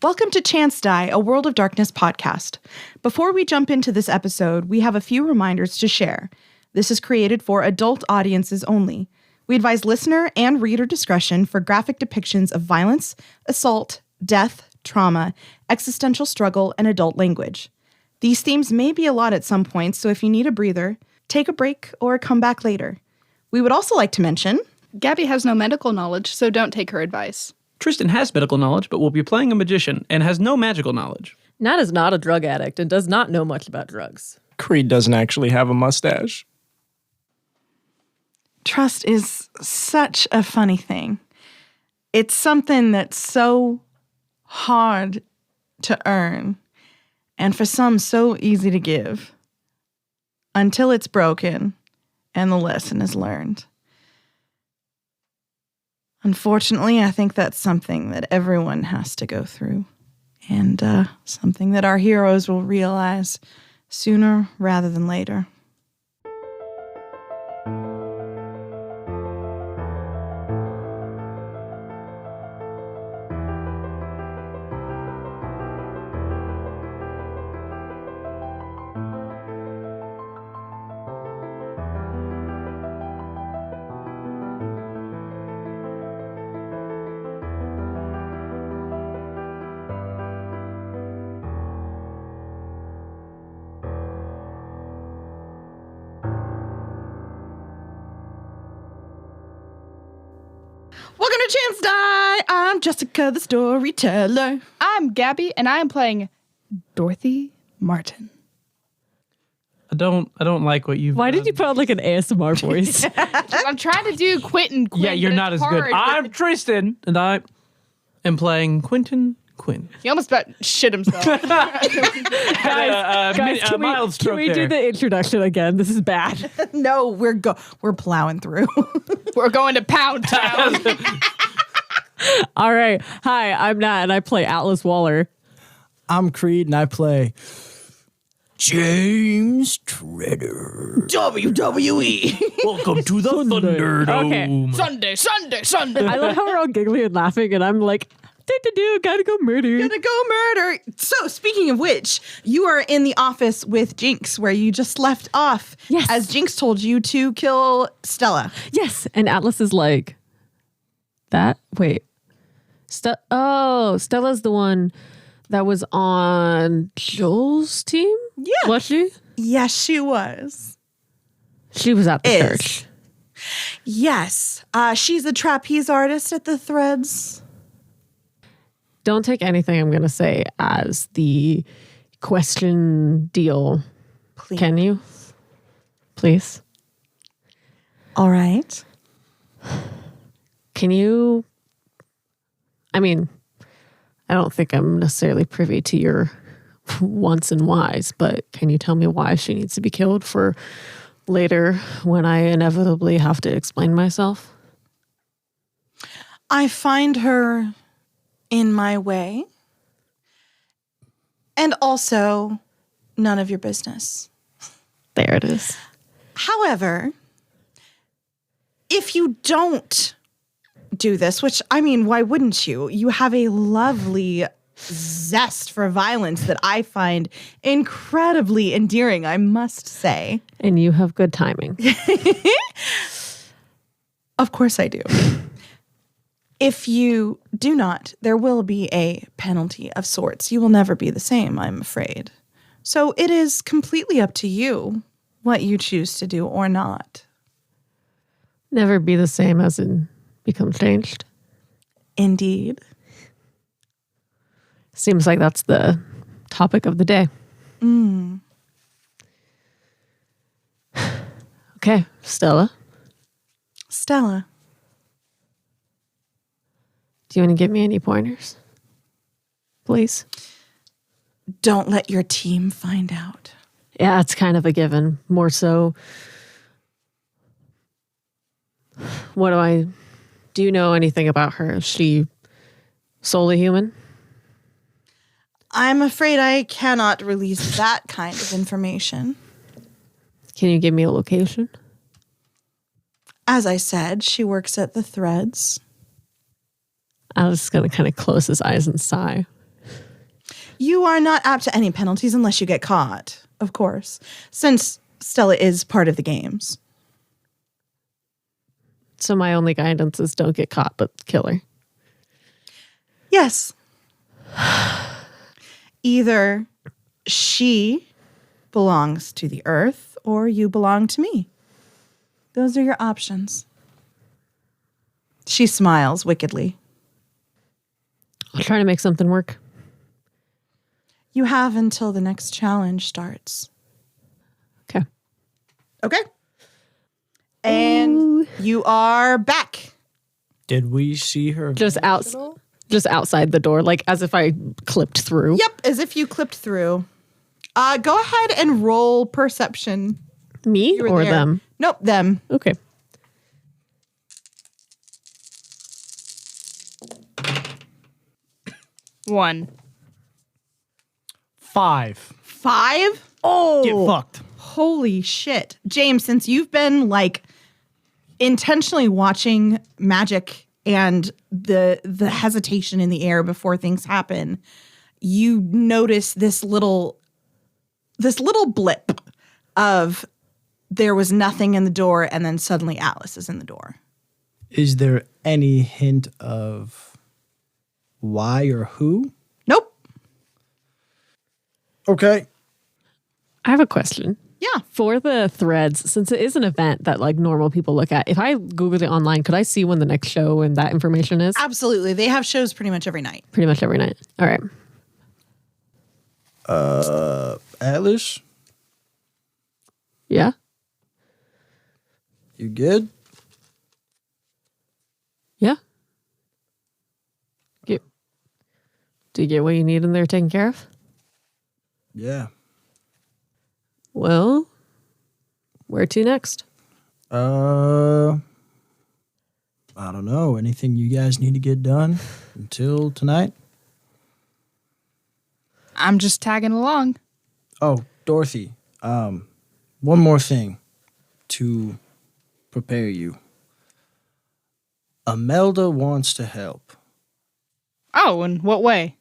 Welcome to Chance Die, a World of Darkness podcast. Before we jump into this episode, we have a few reminders to share. This is created for adult audiences only. We advise listener and reader discretion for graphic depictions of violence, assault, death, trauma, existential struggle, and adult language. These themes may be a lot at some points, so if you need a breather, take a break or come back later. We would also like to mention... Gabby has no medical knowledge, so don't take her advice. Tristan has medical knowledge, but will be playing a magician and has no magical knowledge. Nat is not a drug addict and does not know much about drugs. Creed doesn't actually have a mustache. Trust is such a funny thing. It's something that's so hard to earn, and for some so easy to give, until it's broken and the lesson is learned. Unfortunately, I think that's something that everyone has to go through, and something that our heroes will realize sooner rather than later. Welcome to Chance Die. I'm Jessica, the storyteller. I'm Gabby, and I am playing Dorothy Martin. I don't like what you've Why done. did you put on like an ASMR voice? I'm trying to do Quinten. Yeah, you're not as good. I'm Tristan, and I am playing Quinten. He almost about shit himself. Guys, can we do the introduction again? This is bad. No, we're plowing through. We're going to Pound Town. All right. Hi, I'm Nat, and I play Atlas Waller. I'm Creed, and I play James Treader. WWE. Welcome to the Thunderdome. Sunday. I love how we're all giggling and laughing, and I'm like, gotta go murder. Gonna go murder. So, speaking of which, you are in the office with Jinx, where you just left off. Yes. As Jinx told you to kill Stella. Yes, and Atlas is like, that? Wait. Stella's the one that was on Joel's team? Yeah. Was she? Yes, she was. She was at the Is. church. Yes. She's a trapeze artist at the Threads. Don't take anything I'm going to say as the question deal. Please. Can you? Please. All right. Can you? I mean, I don't think I'm necessarily privy to your wants and whys, but can you tell me why she needs to be killed for later when I inevitably have to explain myself? I find her in my way. And also, none of your business. There it is. However, if you don't do this, which, I mean, why wouldn't you? You have a lovely zest for violence that I find incredibly endearing, I must say. And you have good timing. Of course I do. If you do not, there will be a penalty of sorts. You will never be the same, I'm afraid. So it is completely up to you what you choose to do or not. Never be the same as in become changed. Indeed. Seems like that's the topic of the day. Okay, Stella. Stella. Do you want to give me any pointers? Please. Don't let your team find out. Yeah, it's kind of a given. More so, do you know anything about her? Is she solely human? I'm afraid I cannot release that kind of information. Can you give me a location? As I said, she works at the Threads. I was going to kind of close his eyes and sigh. You are not apt to any penalties unless you get caught, of course, since Stella is part of the games. So my only guidance is don't get caught, but kill her. Yes. Either she belongs to the earth or you belong to me. Those are your options. She smiles wickedly. I'll try to make something work. You have until the next challenge starts. Okay. Okay. And you are back. Did we see her? Just outside the door, like as if I clipped through. Yep, as if you clipped through. Go ahead and roll perception. Me You were or there. them? Nope, them. Okay. One. 5. 5? Get fucked. Holy shit. James, since you've been like intentionally watching magic and the hesitation in the air before things happen, you notice this little blip of there was nothing in the door and then suddenly Alice is in the door. Is there any hint of why or who? Nope. Okay. I have a question. Yeah. For the threads, since it is an event that like normal people look at, if I Googled it online, could I see when the next show and that information is? Absolutely. They have shows pretty much every night. Pretty much every night. All right. Atlas, Yeah. you good? Yeah. Do you get what you need in there taken care of? Yeah. Well, where to next? I don't know. Anything you guys need to get done until tonight? I'm just tagging along. Oh, Dorothy. One more thing to prepare you. Imelda wants to help. Oh, in what way?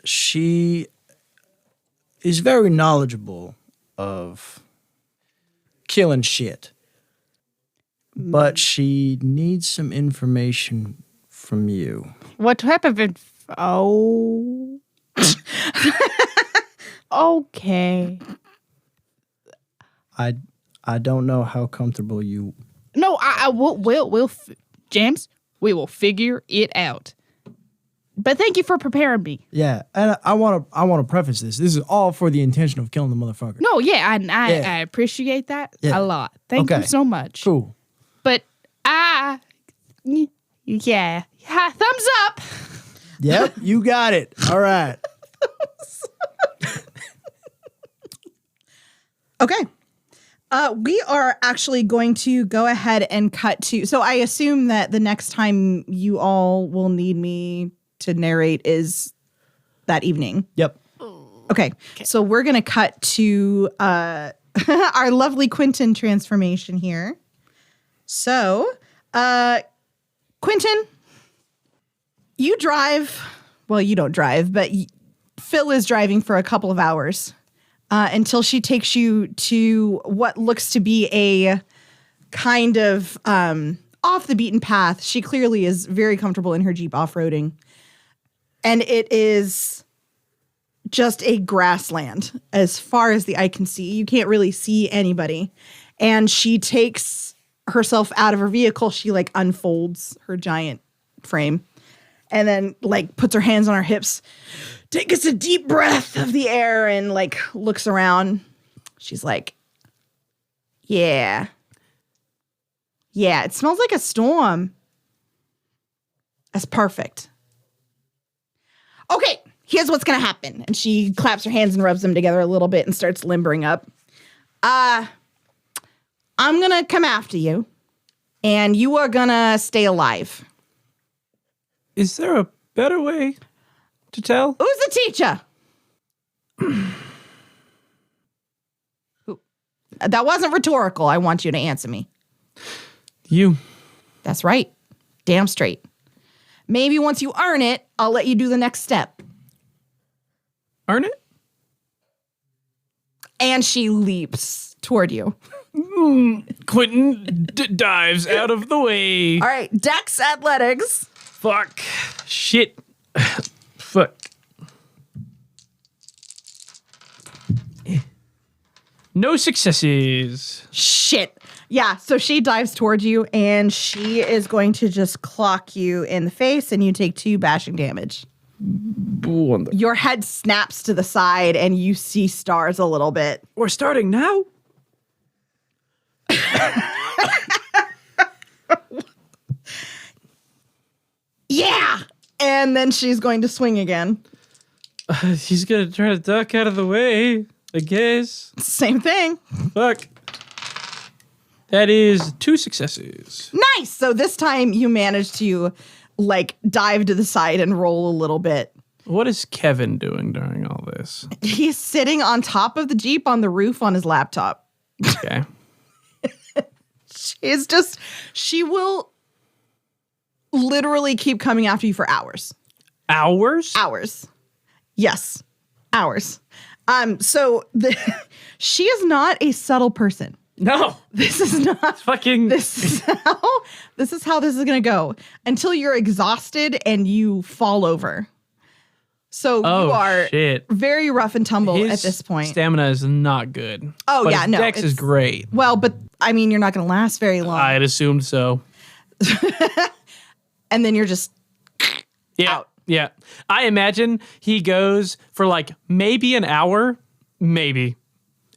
She is very knowledgeable of killing shit. But she needs some information from you. What type of Oh. Okay. I don't know how comfortable you. No, we'll James, we will figure it out. But thank you for preparing me. Yeah, and I want to preface this. This is all for the intention of killing the motherfucker. No, yeah, Yeah. I appreciate that Yeah. a lot. Thank you Okay. so much. Cool. But yeah, thumbs up. Yep, you got it. All right. Okay. We are actually going to go ahead and cut to. So I assume that the next time you all will need me to narrate is that evening. Yep. Okay. So we're going to cut to our lovely Quinten transformation here. So, Quinten, you drive. Well, you don't drive, but Phil is driving for a couple of hours. Until she takes you to what looks to be a kind of off the beaten path. She clearly is very comfortable in her Jeep off-roading. And it is just a grassland as far as the eye can see. You can't really see anybody. And she takes herself out of her vehicle. She like unfolds her giant frame and then like puts her hands on her hips. Takes a deep breath of the air and like looks around. She's like, yeah, it smells like a storm. That's perfect. Okay, here's what's going to happen. And she claps her hands and rubs them together a little bit and starts limbering up. I'm going to come after you and you are going to stay alive. Is there a better way to tell? Who's the teacher? Who? That wasn't rhetorical. I want you to answer me. You. That's right. Damn straight. Maybe once you earn it, I'll let you do the next step. earn it? And she leaps toward you. Quinten dives out of the way. All right, Dex Athletics. Fuck. Shit. Fuck. No successes. Shit. Yeah, so she dives towards you, and she is going to just clock you in the face, and you take 2 bashing damage. Your head snaps to the side, and you see stars a little bit. We're starting now? Yeah! And then she's going to swing again. He's gonna try to duck out of the way, I guess. Same thing. Fuck. That is 2 successes. Nice! So this time you manage to, dive to the side and roll a little bit. What is Kevin doing during all this? He's sitting on top of the Jeep on the roof on his laptop. Okay. She will literally keep coming after you for hours. Hours? Hours. Yes. Hours. She is not a subtle person. No. This is not Fucking. this is how this is gonna go until you're exhausted and you fall over. So you are shit. very rough and tumble His at this point. Stamina is not good. Oh, but yeah, his no, Dex is it's- great. Well, but I mean, you're not gonna last very long. I had assumed so. And then you're just Yeah. out. Yeah. I imagine he goes for maybe an hour, maybe.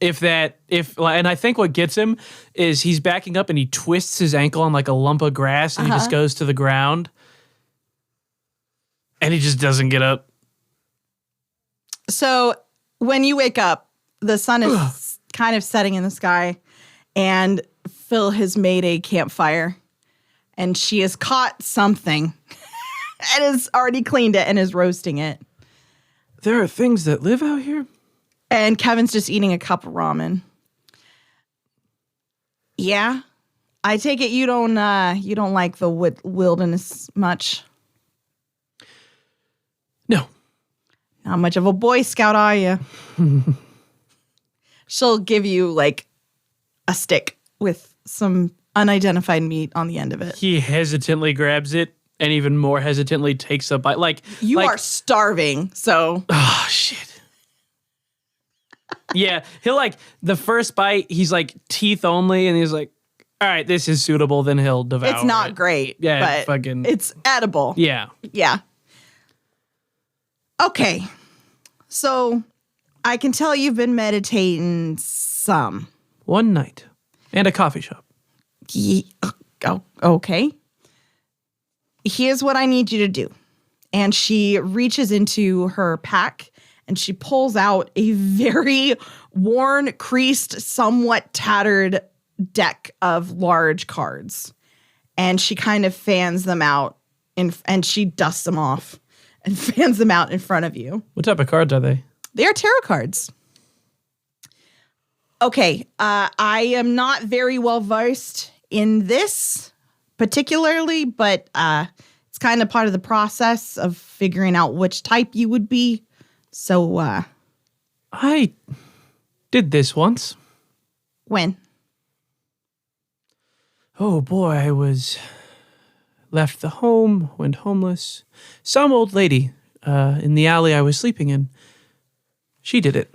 And I think what gets him is he's backing up and he twists his ankle on a lump of grass and he just goes to the ground and he just doesn't get up. So when you wake up, the sun is kind of setting in the sky, and Phil has made a campfire, and she has caught something and has already cleaned it and is roasting it. There are things that live out here? And Kevin's just eating a cup of ramen. Yeah, I take it you don't like the wilderness much. No. Not much of a Boy Scout, are you? She'll give you a stick with some unidentified meat on the end of it. He hesitantly grabs it and even more hesitantly takes a bite. You are starving, so. Oh, shit. Yeah, he'll the first bite, he's teeth only, and he's all right, this is suitable, then he'll devour It's not it. great, Yeah, but it's edible. Yeah. Yeah. Okay. So I can tell you've been meditating some. One night. And a coffee shop. Okay. Here's what I need you to do. And she reaches into her pack and she pulls out a very worn, creased, somewhat tattered deck of large cards. And she kind of fans them out and she dusts them off and fans them out in front of you. What type of cards are they? They are tarot cards. Okay, I am not very well versed in this particularly, but it's kind of part of the process of figuring out which type you would be. So, I did this once. when? Oh boy, I was left the home, went homeless. Some old lady in the alley I was sleeping in. She did it.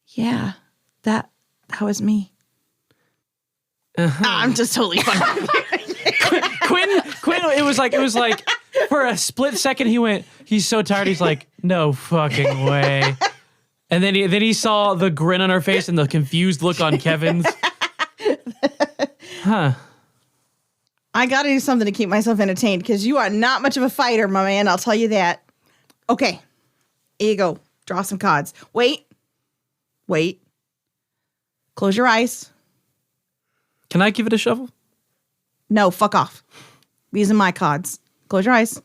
Yeah, that was me. I'm just totally fucking. Quinn, it was like for a split second he went, he's so tired, he's like, no fucking way. And then he saw the grin on her face and the confused look on Kevin's. Huh. I got to do something to keep myself entertained because you are not much of a fighter, my man. I'll tell you that. Okay, here you go. Draw some cards. Wait. Close your eyes. Can I give it a shuffle? No, fuck off. These are my cards. Close your eyes.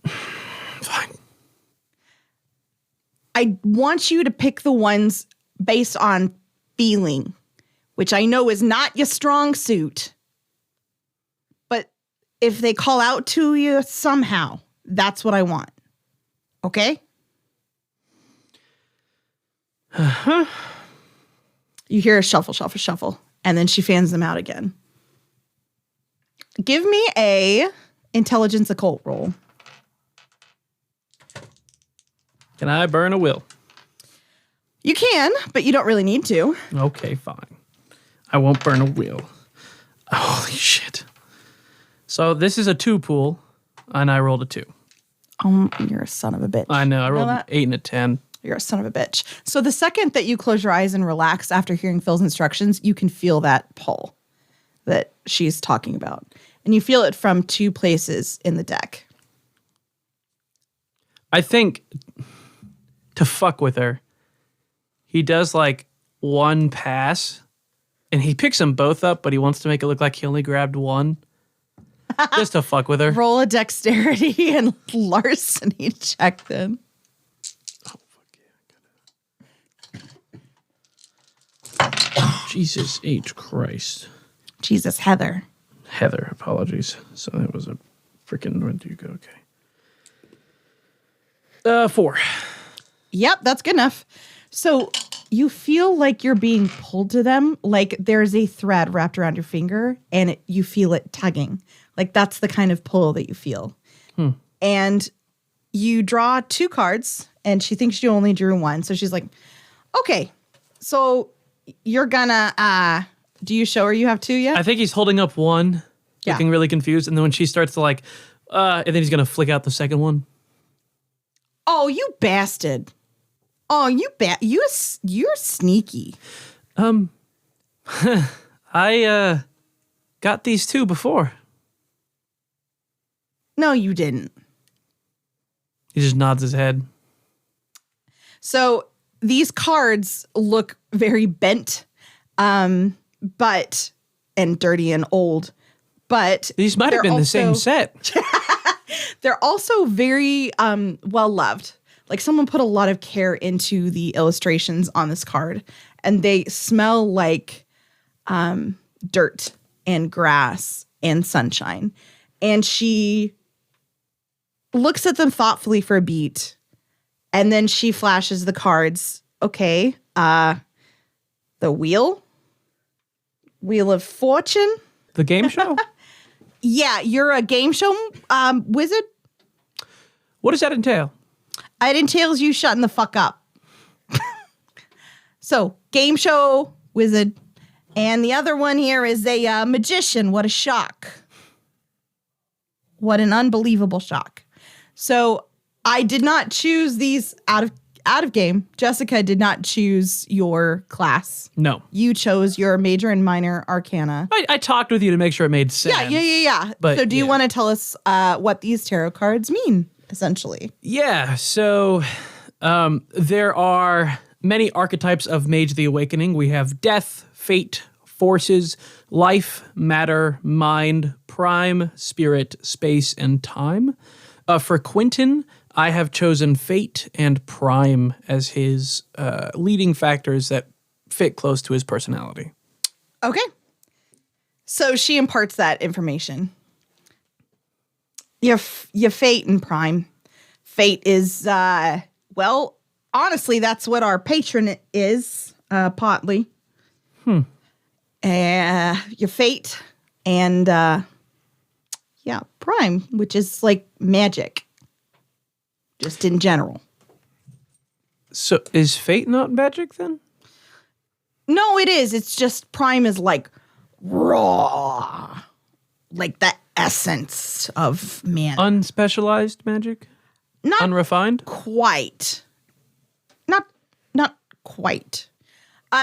Fine. I want you to pick the ones based on feeling, which I know is not your strong suit. But if they call out to you somehow, that's what I want. Okay? You hear a shuffle, shuffle, shuffle, and then she fans them out again. Give me a intelligence occult roll. Can I burn a will? You can, but you don't really need to. Okay, fine. I won't burn a will. Holy shit. So this is a 2 pool, and I rolled a 2. You're a son of a bitch. I know. I rolled an that? 8 and a 10. You're a son of a bitch. So the second that you close your eyes and relax after hearing Phil's instructions, you can feel that pull that she's talking about. And you feel it from 2 places in the deck. I think to fuck with her, he does like one pass, and he picks them both up, but he wants to make it look like he only grabbed one. Just to fuck with her. Roll a dexterity and larceny check then. Jesus H. Christ. Jesus, Heather. Heather, apologies. So that was a freaking, where do you go? Okay. 4. Yep, that's good enough. So you feel like you're being pulled to them, like there's a thread wrapped around your finger and you feel it tugging. Like that's the kind of pull that you feel. And you draw 2 cards and she thinks you only drew 1. So she's like, okay, so you're gonna, do you show her you have 2 yet? I think he's holding up one, looking really confused. And then when she starts to like, and then he's going to flick out the second one. Oh, you bastard. Oh, you're sneaky. I got these 2 before. No, you didn't. He just nods his head. So these cards look very bent, and dirty and old, but These might have been the same set. They're also very well loved. Like someone put a lot of care into the illustrations on this card, and they smell like dirt and grass and sunshine. And she looks at them thoughtfully for a beat, and then she flashes the cards. Okay, the wheel of fortune. The game show? Yeah, you're a game show wizard. What does that entail? It entails you shutting the fuck up. So, game show wizard. And the other one here is a magician. What a shock. What an unbelievable shock. So, I did not choose these out of game. Jessica did not choose your class. No. You chose your major and minor arcana. I talked with you to make sure it made sense. Yeah. But, so do you yeah. want to tell us what these tarot cards mean, essentially? Yeah, so there are many archetypes of Mage the Awakening. We have death, fate, forces, life, matter, mind, prime, spirit, space, and time. For Quinten, I have chosen fate and prime as his leading factors that fit close to his personality. Okay. So she imparts that information. Your fate and prime. Fate is, well, honestly, that's what our patron is, Potley. Your fate and, prime, which is like magic. Just in general. So is fate not magic then? No, it is. It's just prime is like raw. Like the essence of man. Unspecialized magic? Not Unrefined? quite. Not quite.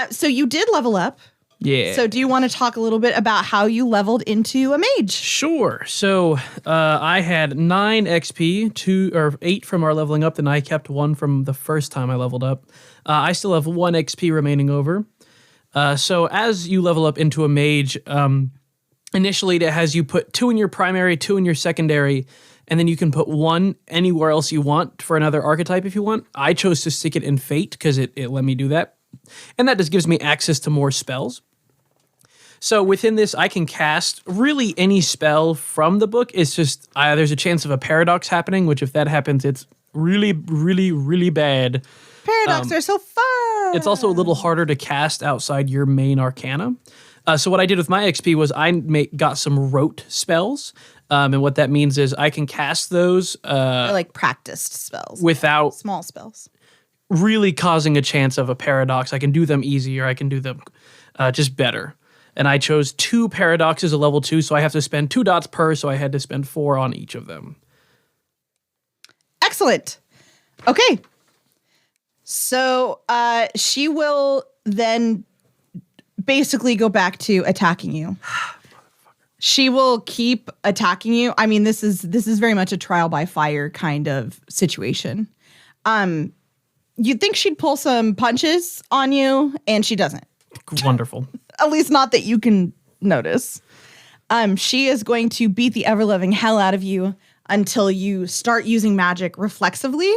So you did level up. Yeah. So do you want to talk a little bit about how you leveled into a mage? Sure. So I had 9 XP, 8 from our leveling up, then I kept 1 from the first time I leveled up. I still have 1 XP remaining over. So as you level up into a mage, initially it has you put 2 in your primary, 2 in your secondary, and then you can put 1 anywhere else you want for another archetype if you want. I chose to stick it in Fate because it let me do that. And that just gives me access to more spells. So within this, I can cast really any spell from the book. It's just there's a chance of a paradox happening, which if that happens, it's really, really, really bad. Paradox are so fun. it's also a little harder to cast outside your main arcana. So what I did with my XP was I got some rote spells. And what that means is I can cast those They're like practiced spells. without Small spells. really causing a chance of a paradox. I can do them easier. I can do them just better. And I chose 2 paradoxes at level 2, so I have to spend 2 dots per, so I had to spend 4 on each of them. Excellent. Okay. So she will then basically go back to attacking you. She will keep attacking you. I mean, this is very much a trial by fire kind of situation. You'd think she'd pull some punches on you, and she doesn't. Wonderful. At least not that you can notice. She is going to beat the ever-loving hell out of you until you start using magic reflexively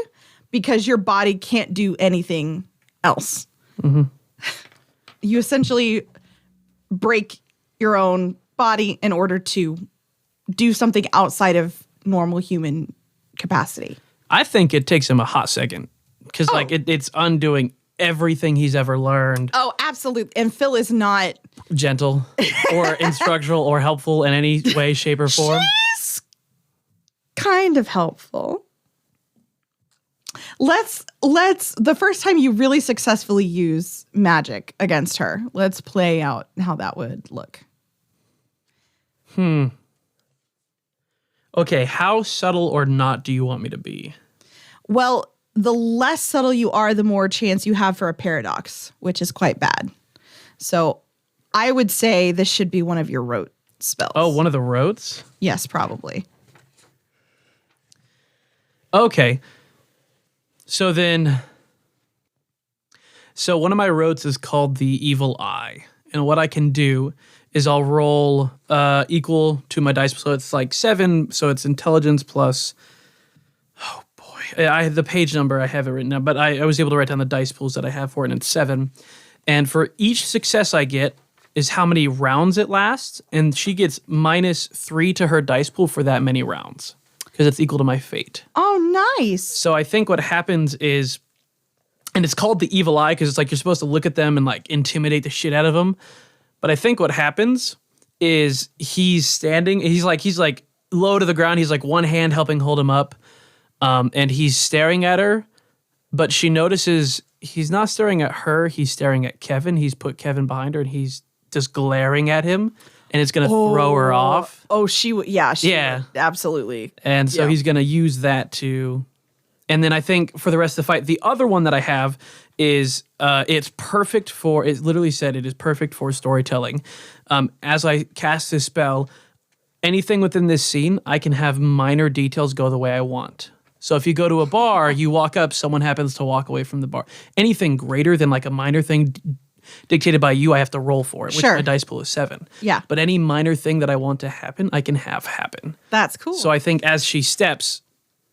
because your body can't do anything else. Mm-hmm. You essentially break your own body in order to do something outside of normal human capacity. I think it takes him a hot second because it's undoing everything he's ever learned. Oh, absolutely. And Phil is not gentle or instructional or helpful in any way, shape, or form. She's kind of helpful. Let's the first time you really successfully use magic against her, let's play out how that would look. Okay, how subtle or not do you want me to be? Well, the less subtle you are, the more chance you have for a paradox, which is quite bad. So I would say this should be one of your rote spells. Oh, one of the rotes? Yes, probably. Okay. So one of my rotes is called the Evil Eye. And what I can do is I'll roll equal to my dice. So it's like 7, so it's intelligence plus... Oh, boy. I had the page number, I have it written down, but I was able to write down the dice pools that I have for it, and it's 7. And for each success I get is how many rounds it lasts, and she gets -3 to her dice pool for that many rounds, because it's equal to my fate. Oh, nice. So I think what happens is, and it's called the Evil Eye because it's like you're supposed to look at them and like intimidate the shit out of them. But I think what happens is he's standing, he's like low to the ground. He's like one hand helping hold him up. And he's staring at her, but she notices he's not staring at her. He's staring at Kevin. He's put Kevin behind her and he's just glaring at him, and it's going to throw her off. Oh, she would. Yeah. Yeah. Would. Absolutely. And so he's going to use that to, and then I think for the rest of the fight, the other one that I have is it's perfect for, it literally said it is perfect for storytelling. As I cast this spell, anything within this scene, I can have minor details go the way I want. So if you go to a bar, you walk up, someone happens to walk away from the bar. Anything greater than like a minor thing dictated by you, I have to roll for it, which my dice pool is 7. Yeah. But any minor thing that I want to happen, I can have happen. That's cool. So I think as she steps,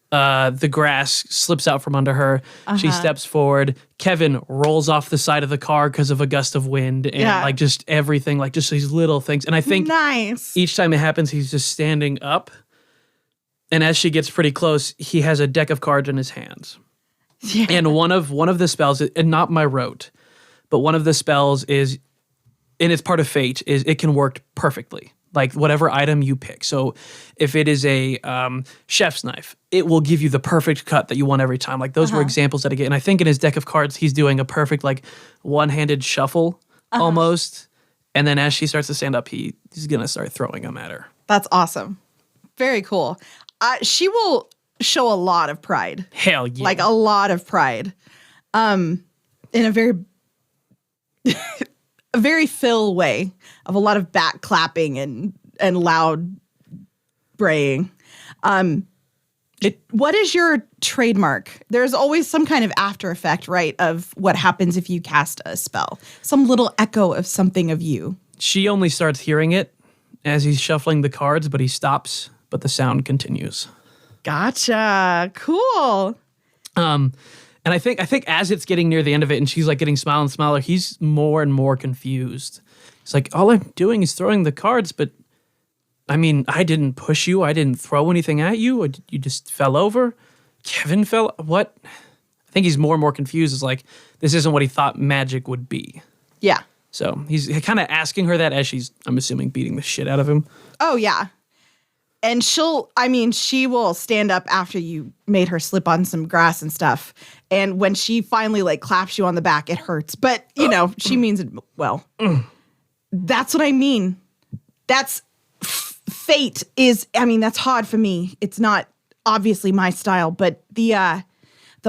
the grass slips out from under her. She steps forward. Kevin rolls off the side of the car because of a gust of wind and like just everything, like just these little things. And I think each time it happens, he's just standing up. And as she gets pretty close, he has a deck of cards in his hands. Yeah. And one of the spells, and not my rote, but one of the spells is, and it's part of fate, is it can work perfectly. Like whatever item you pick. So if it is a chef's knife, it will give you the perfect cut that you want every time. Like those were examples that I get. And I think in his deck of cards, he's doing a perfect like one-handed shuffle almost. And then as she starts to stand up, he's going to start throwing them at her. That's awesome. Very cool. She will show a lot of pride. Hell yeah. Like a lot of pride. In a very Phil way of a lot of back clapping and loud braying. What is your trademark? There's always some kind of after effect, right, of what happens if you cast a spell. Some little echo of something of you. She only starts hearing it as he's shuffling the cards, but he stops, but the sound continues. Gotcha. Cool. And I think as it's getting near the end of it and she's like getting smaller and smaller, he's more and more confused. He's like, all I'm doing is throwing the cards, but I mean, I didn't push you. I didn't throw anything at you. You just fell over. Kevin fell. What? think he's more and more confused. Is like, this isn't what he thought magic would be. Yeah. So he's kind of asking her that as she's, I'm assuming, beating the shit out of him. Oh, yeah. And she will stand up after you made her slip on some grass and stuff. And when she finally like claps you on the back, it hurts. But, she means it well. That's what I mean. That's fate is, that's hard for me. It's not obviously my style, but the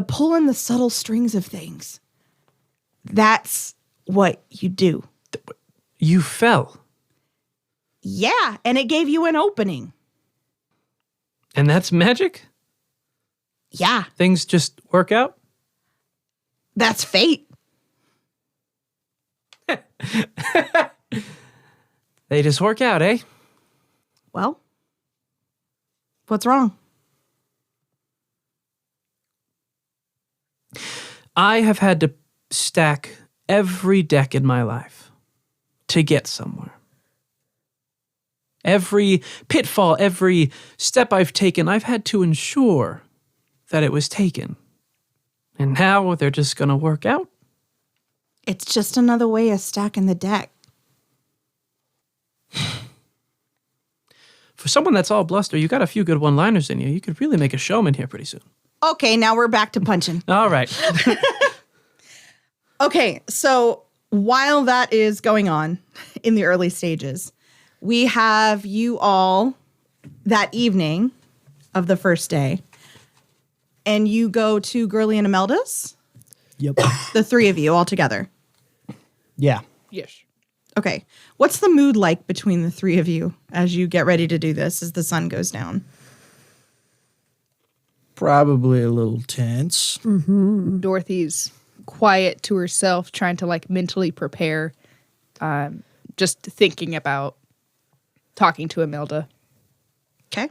pull and the subtle strings of things, that's what you do. You fell. Yeah, and it gave you an opening. And that's magic? Yeah. Things just work out? That's fate. They just work out, eh? Well, what's wrong? I have had to stack every deck in my life to get somewhere. Every pitfall, every step I've taken, I've had to ensure that it was taken. And now they're just going to work out? It's just another way of stacking the deck. For someone that's all bluster, you got a few good one-liners in you. You could really make a showman here pretty soon. Okay, now we're back to punching. All right. Okay, so while that is going on in the early stages, we have you all that evening of the first day, and you go to Gurley and Imelda's, Yep. the three of you all together. Yeah. Yes. Okay, what's the mood like between the three of you as you get ready to do this as the sun goes down? Probably a little tense. Dorothy's quiet to herself, trying to like mentally prepare, just thinking about talking to Imelda. Okay.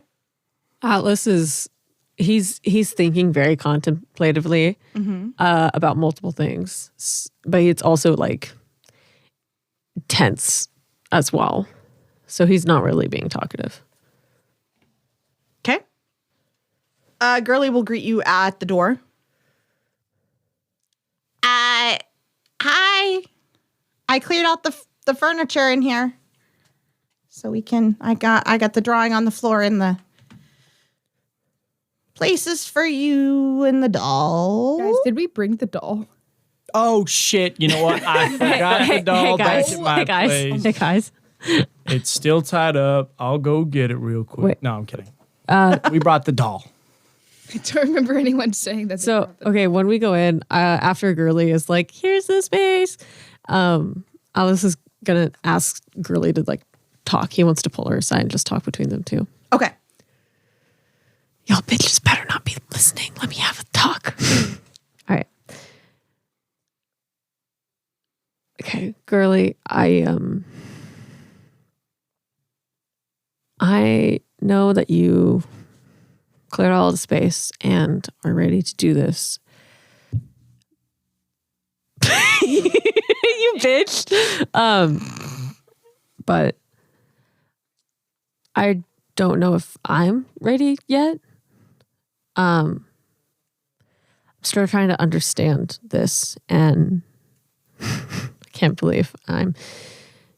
Atlas he's thinking very contemplatively about multiple things, but it's also like tense as well. So he's not really being talkative. Okay. Gurley will greet you at the door. Hi. I cleared out the furniture in here. So I got the drawing on the floor and the places for you and the doll. Guys, did we bring the doll? Oh, shit. You know what? I forgot the doll back at my place. Hey guys. It's still tied up. I'll go get it real quick. Wait. No, I'm kidding. We brought the doll. I don't remember anyone saying that. So, okay, when we go in, after Gurley is like, here's the space, Alice is going to ask Gurley to, like, talk. He wants to pull her aside and just talk between them two. Okay. Y'all bitches better not be listening. Let me have a talk. All right. Okay, Gurley, I know that you cleared all the space and are ready to do this. You bitch. But I don't know if I'm ready yet. I'm still trying to understand this, and I can't believe I'm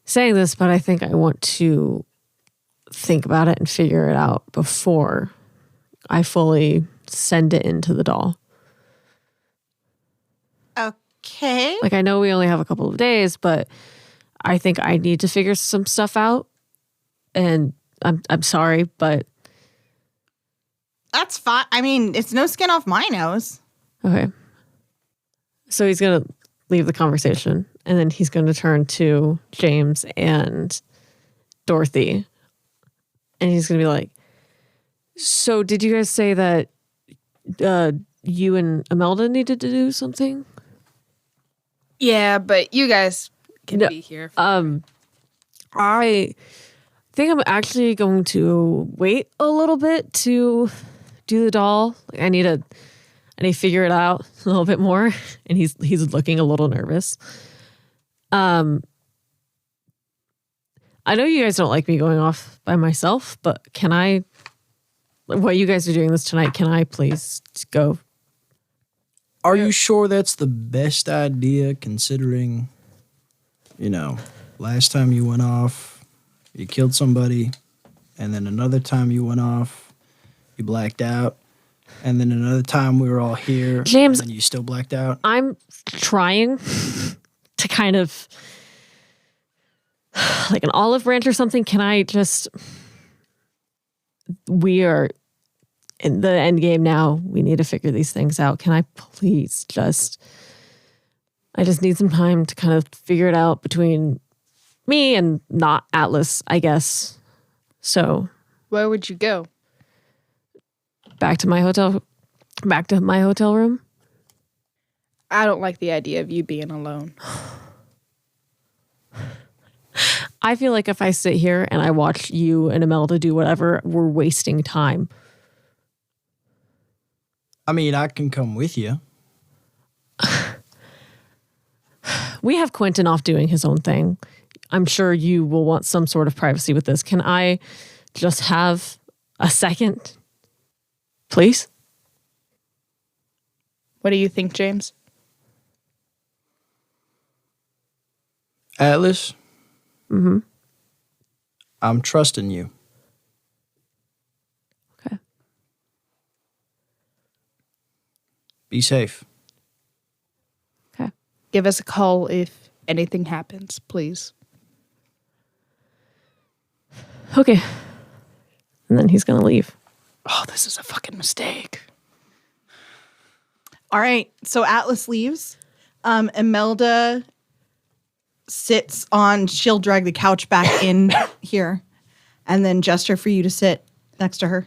saying this, but I think I want to think about it and figure it out before I fully send it into the doll. Okay. Like, I know we only have a couple of days, but I think I need to figure some stuff out. And I'm sorry, but That's fine. I mean, it's no skin off my nose. okay. So he's going to leave the conversation, and then he's going to turn to James and Dorothy. And he's going to be like, so did you guys say that you and Imelda needed to do something? Yeah, but you guys can No, be here. I think I'm actually going to wait a little bit to do the doll. Like, I need to figure it out a little bit more. And he's looking a little nervous. I know you guys don't like me going off by myself, but can I, what you guys are doing this tonight, can I please go? Are you sure that's the best idea considering, last time you went off, you killed somebody, and then another time you went off, you blacked out, and then another time we were all here, James, and you still blacked out? I'm trying to kind of like an olive branch or something. Can I just... We are in the end game now. We need to figure these things out. Can I please I just need some time to kind of figure it out between me and not Atlas, I guess. So Where would you go? back to my hotel room. I don't like the idea of you being alone. I feel like if I sit here and I watch you and Imelda do whatever, we're wasting time. I mean, I can come with you. We have Quinten off doing his own thing. I'm sure you will want some sort of privacy with this. Can I just have a second? Please? What do you think, James? Atlas? Mm-hmm. I'm trusting you. Okay. Be safe. Okay. Give us a call if anything happens, please. Okay. And then he's going to leave. Oh, this is a fucking mistake. All right. So Atlas leaves. Imelda sits on, she'll drag the couch back in here and then gesture for you to sit next to her.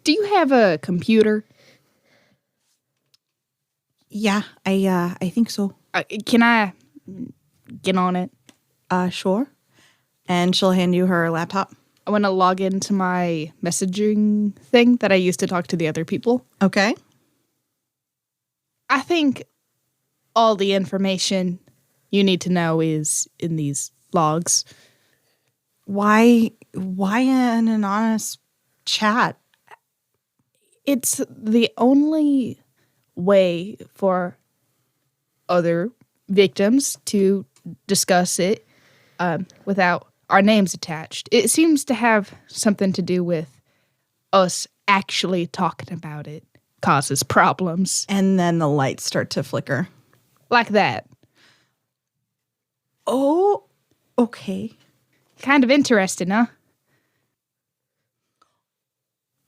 Do you have a computer? Yeah, I think so. Can I get on it? Sure. And she'll hand you her laptop. I want to log into my messaging thing that I used to talk to the other people. Okay. I think all the information you need to know is in these logs. Why an anonymous chat? It's the only way for other victims to discuss it without our names attached. It seems to have something to do with us actually talking about it causes problems. And then the lights start to flicker. Like that. Oh, okay. Kind of interesting, huh?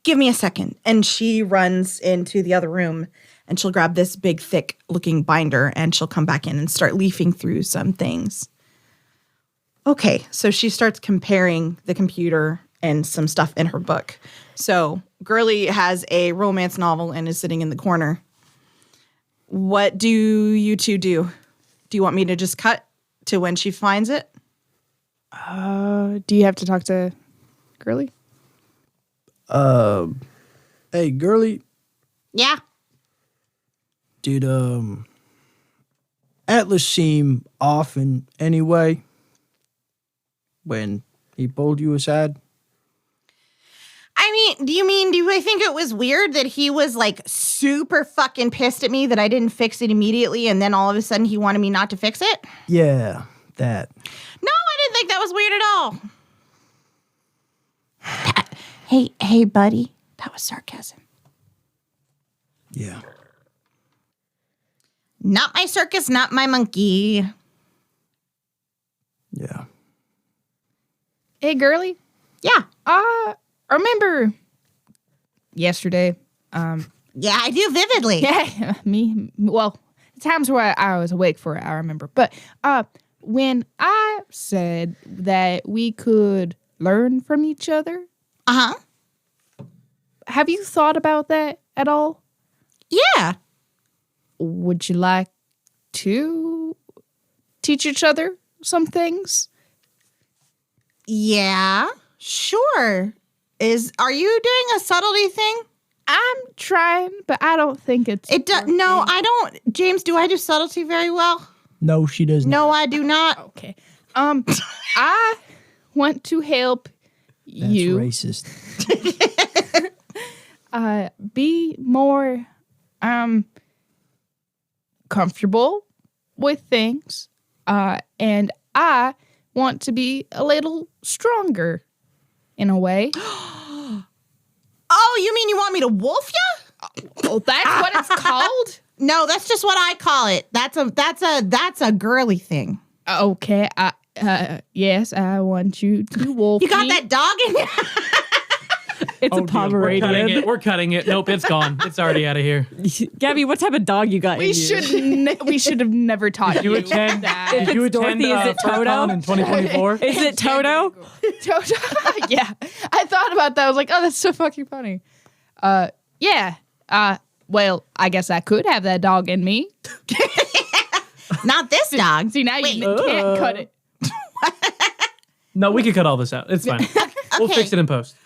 Give me a second. And she runs into the other room and she'll grab this big, thick looking binder and she'll come back in and start leafing through some things. Okay, so she starts comparing the computer and some stuff in her book. So Girly has a romance novel and is sitting in the corner. What do you two do? Do you want me to just cut to when she finds it? Do you have to talk to Girly? Hey, Girly, Yeah. did Atlas seem off in any way when he pulled you aside? I mean, do I think it was weird that he was like super fucking pissed at me that I didn't fix it immediately and then all of a sudden he wanted me not to fix it? Yeah, that. No, I didn't think that was weird at all. Hey, buddy. That was sarcasm. Yeah. Not my circus, not my monkey. Yeah. Hey, Girly? Yeah. Remember yesterday? Yeah, I do vividly. Yeah, me. Well, times where I was awake for it, I remember. But when I said that we could learn from each other, Uh-huh. have you thought about that at all? Yeah. Would you like to teach each other some things? Yeah, sure. Are you doing a subtlety thing? I'm trying, but I don't think it's. No, I don't. James, do I do subtlety very well? No, she doesn't. No, I do not. Okay. I want to help That's you racist. be more comfortable with things, and I want to be a little stronger in a way. Oh, you mean you want me to wolf you? Oh, that's what it's called? No, that's just what I call it. That's a girly thing. Okay, yes, I want you to wolf You got me. that dog in you? It's a We're Pomeranian. cutting it. We're cutting it. Nope, it's gone. It's already out of here. Gabby, what type of dog you got in We you? should have never taught you attend? that. Did you attend Dorothy, is it Toto? FurCon in 2024? Is it Toto? Yeah, I thought about that. I was like, oh, that's so fucking funny. Yeah. Well, I guess I could have that dog in me. Not this dog. See, now you can't cut it. No, we could cut all this out. It's fine. We'll fix it in post.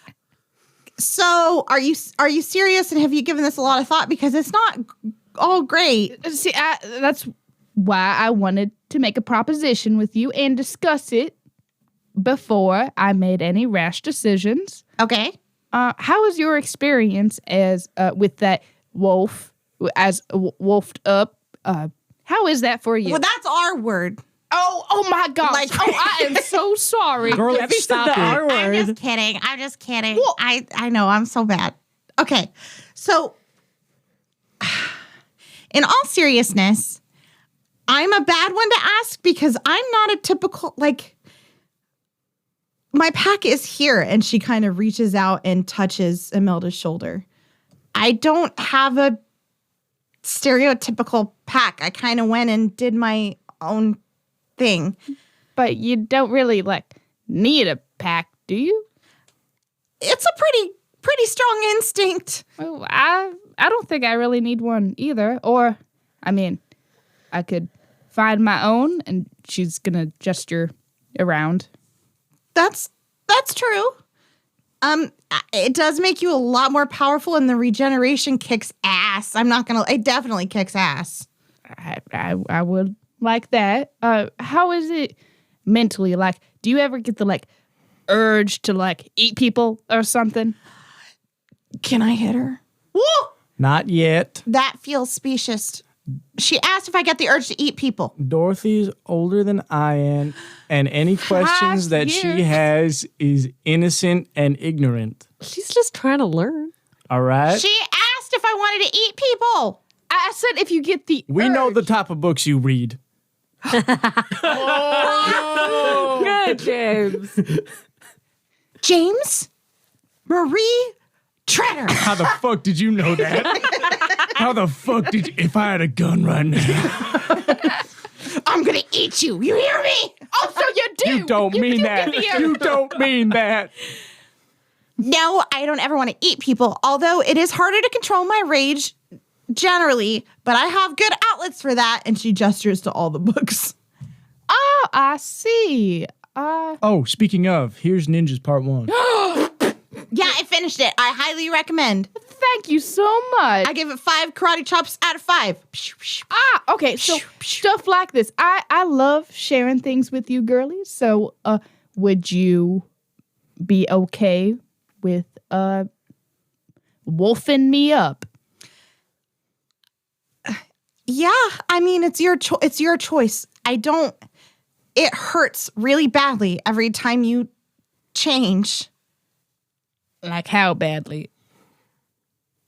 So, are you serious, and have you given this a lot of thought? Because it's not all great. See, that's why I wanted to make a proposition with you and discuss it before I made any rash decisions. Okay. How was your experience as with that wolf, as wolfed up? How is that for you? Well, that's our word. Oh my gosh. Like- I am so sorry. Girl, Gabby said the R I'm word. just kidding. I'm just kidding. Well- I know. I'm so bad. Okay. So, in all seriousness, I'm a bad one to ask because I'm not a typical, like, my pack is here. And she kind of reaches out and touches Imelda's shoulder. I don't have a stereotypical pack. I kind of went and did my own thing. But you don't really need a pack, do you? It's a pretty strong instinct. Well, I don't think I really need one either. Or, I mean, I could find my own, and she's gonna gesture around. That's true. It does make you a lot more powerful, and the regeneration kicks ass. It definitely kicks ass. I would like that. How is it mentally? Like, do you ever get the urge to eat people or something? Can I hit her? Woo! Not yet. That feels specious. She asked if I get the urge to eat people. Dorothy's older than I am, and any questions that she has is innocent and ignorant. She's just trying to learn. All right? She asked if I wanted to eat people. I said if you get the We know the type of books you read. Good, James. James Marie Treader. How the fuck did you know that? How the fuck did you... If I had a gun right now... I'm gonna eat you. You hear me? Oh, so you do. You don't mean that. You don't mean that. No, I don't ever want to eat people, although it is harder to control my rage generally, but I have good outlets for that. And she gestures to all the books. Oh, I see. Oh, speaking of, here's Ninjas Part 1. Yeah, I finished it. I highly recommend. Thank you so much. I give it 5 karate chops out of 5. Okay, so stuff like this. I love sharing things with you girlies. So, would you be okay with wolfing me up? Yeah, I mean, it's your choice. It hurts really badly every time you change. Like how badly?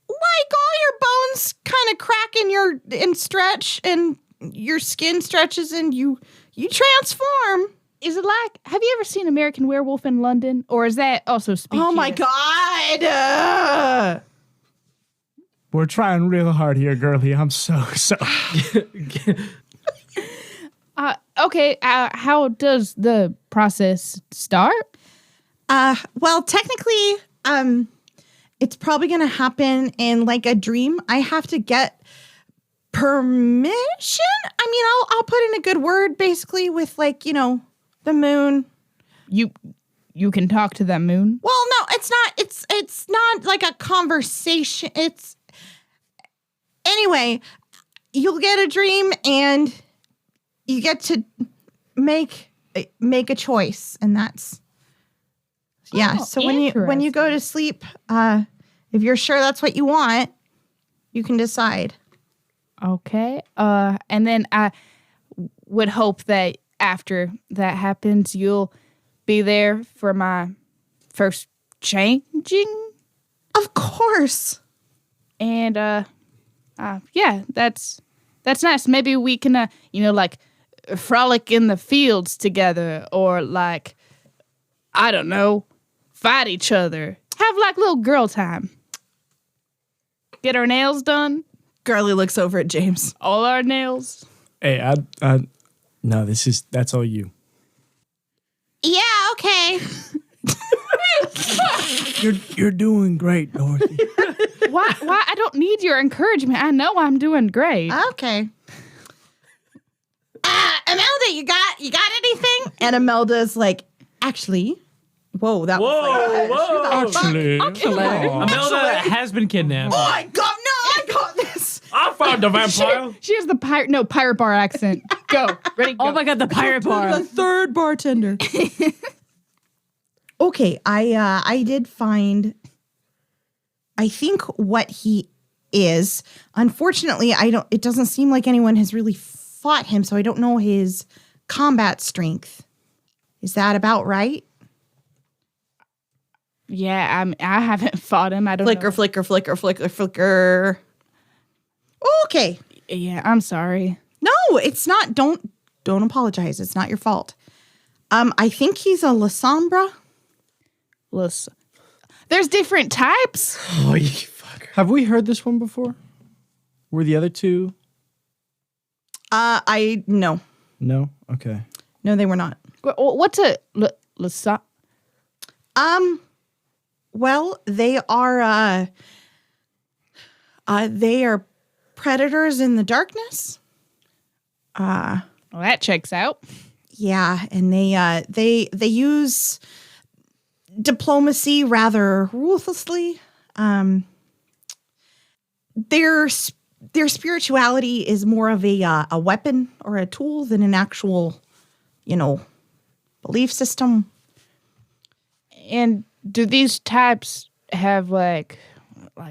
Like all your bones kind of crack and stretch, and your skin stretches, and you transform. Is it like, have you ever seen American Werewolf in London? Or is that also speaking? Oh my God. We're trying real hard here, girlie. I'm so sorry. Okay, how does the process start? Well, technically, it's probably going to happen in like a dream. I have to get permission. I mean, I'll put in a good word basically with the moon. You can talk to that moon? Well, no, it's not like a conversation. Anyway, you'll get a dream and you get to make a choice, and that's so when you go to sleep, if you're sure that's what you want, you can decide. Okay. And then I would hope that after that happens, you'll be there for my first changing. Of course. And yeah, that's nice. Maybe we can, like frolic in the fields together, or like, I don't know, fight each other. Have like little girl time. Get our nails done. Girly looks over at James. All our nails. Hey, no, that's all you. Yeah, okay. You're doing great, Dorothy. Why? I don't need your encouragement. I know I'm doing great. Okay. Imelda, you got anything? And Imelda's like, actually, whoa, that was like, Whoa! Actually, Imelda has been kidnapped. I got this. I found the vampire. She has the pirate bar accent. Go. Ready? Go. Oh my god, the pirate bar. The third bartender. Okay, I did find, I think what he is. Unfortunately, it doesn't seem like anyone has really fought him, so I don't know his combat strength. Is that about right? Yeah, I haven't fought him. I don't Flicker, know. flicker, flicker, flicker, flicker. Okay. Yeah, I'm sorry. No, it's not. Don't apologize. It's not your fault. I think he's a Lasombra. Listen, there's different types. Oh, you fucker. Have we heard this one before? Were the other two? No. No? Okay. No, they were not. What's a listen? Well, they are predators in the darkness. Well, that checks out. Yeah, and they use diplomacy rather ruthlessly. Their spirituality is more of a weapon or a tool than an actual, belief system. And do these types have like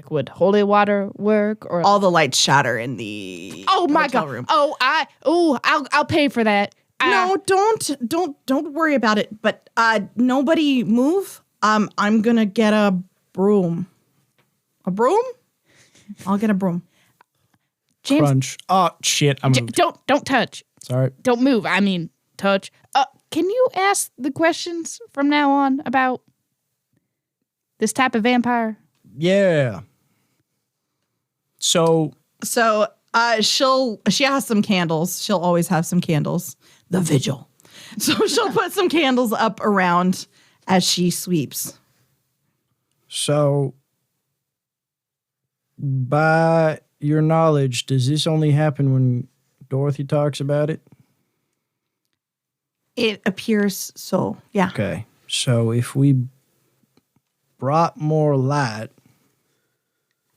would holy water work, or All the lights shatter in the oh my hotel god room. I'll pay for that. No, don't worry about it. But nobody move. I'm gonna get a broom. A broom? I'll get a broom. James, Crunch. Oh, shit. I moved. don't touch. Sorry. Don't move. I mean, touch. Can you ask the questions from now on about this type of vampire? Yeah. So, she has some candles. She'll always have some candles. The vigil. So she'll put some candles up around as she sweeps. by your knowledge, does this only happen when Dorothy talks about it? It appears so. Yeah. Okay. So if we brought more light,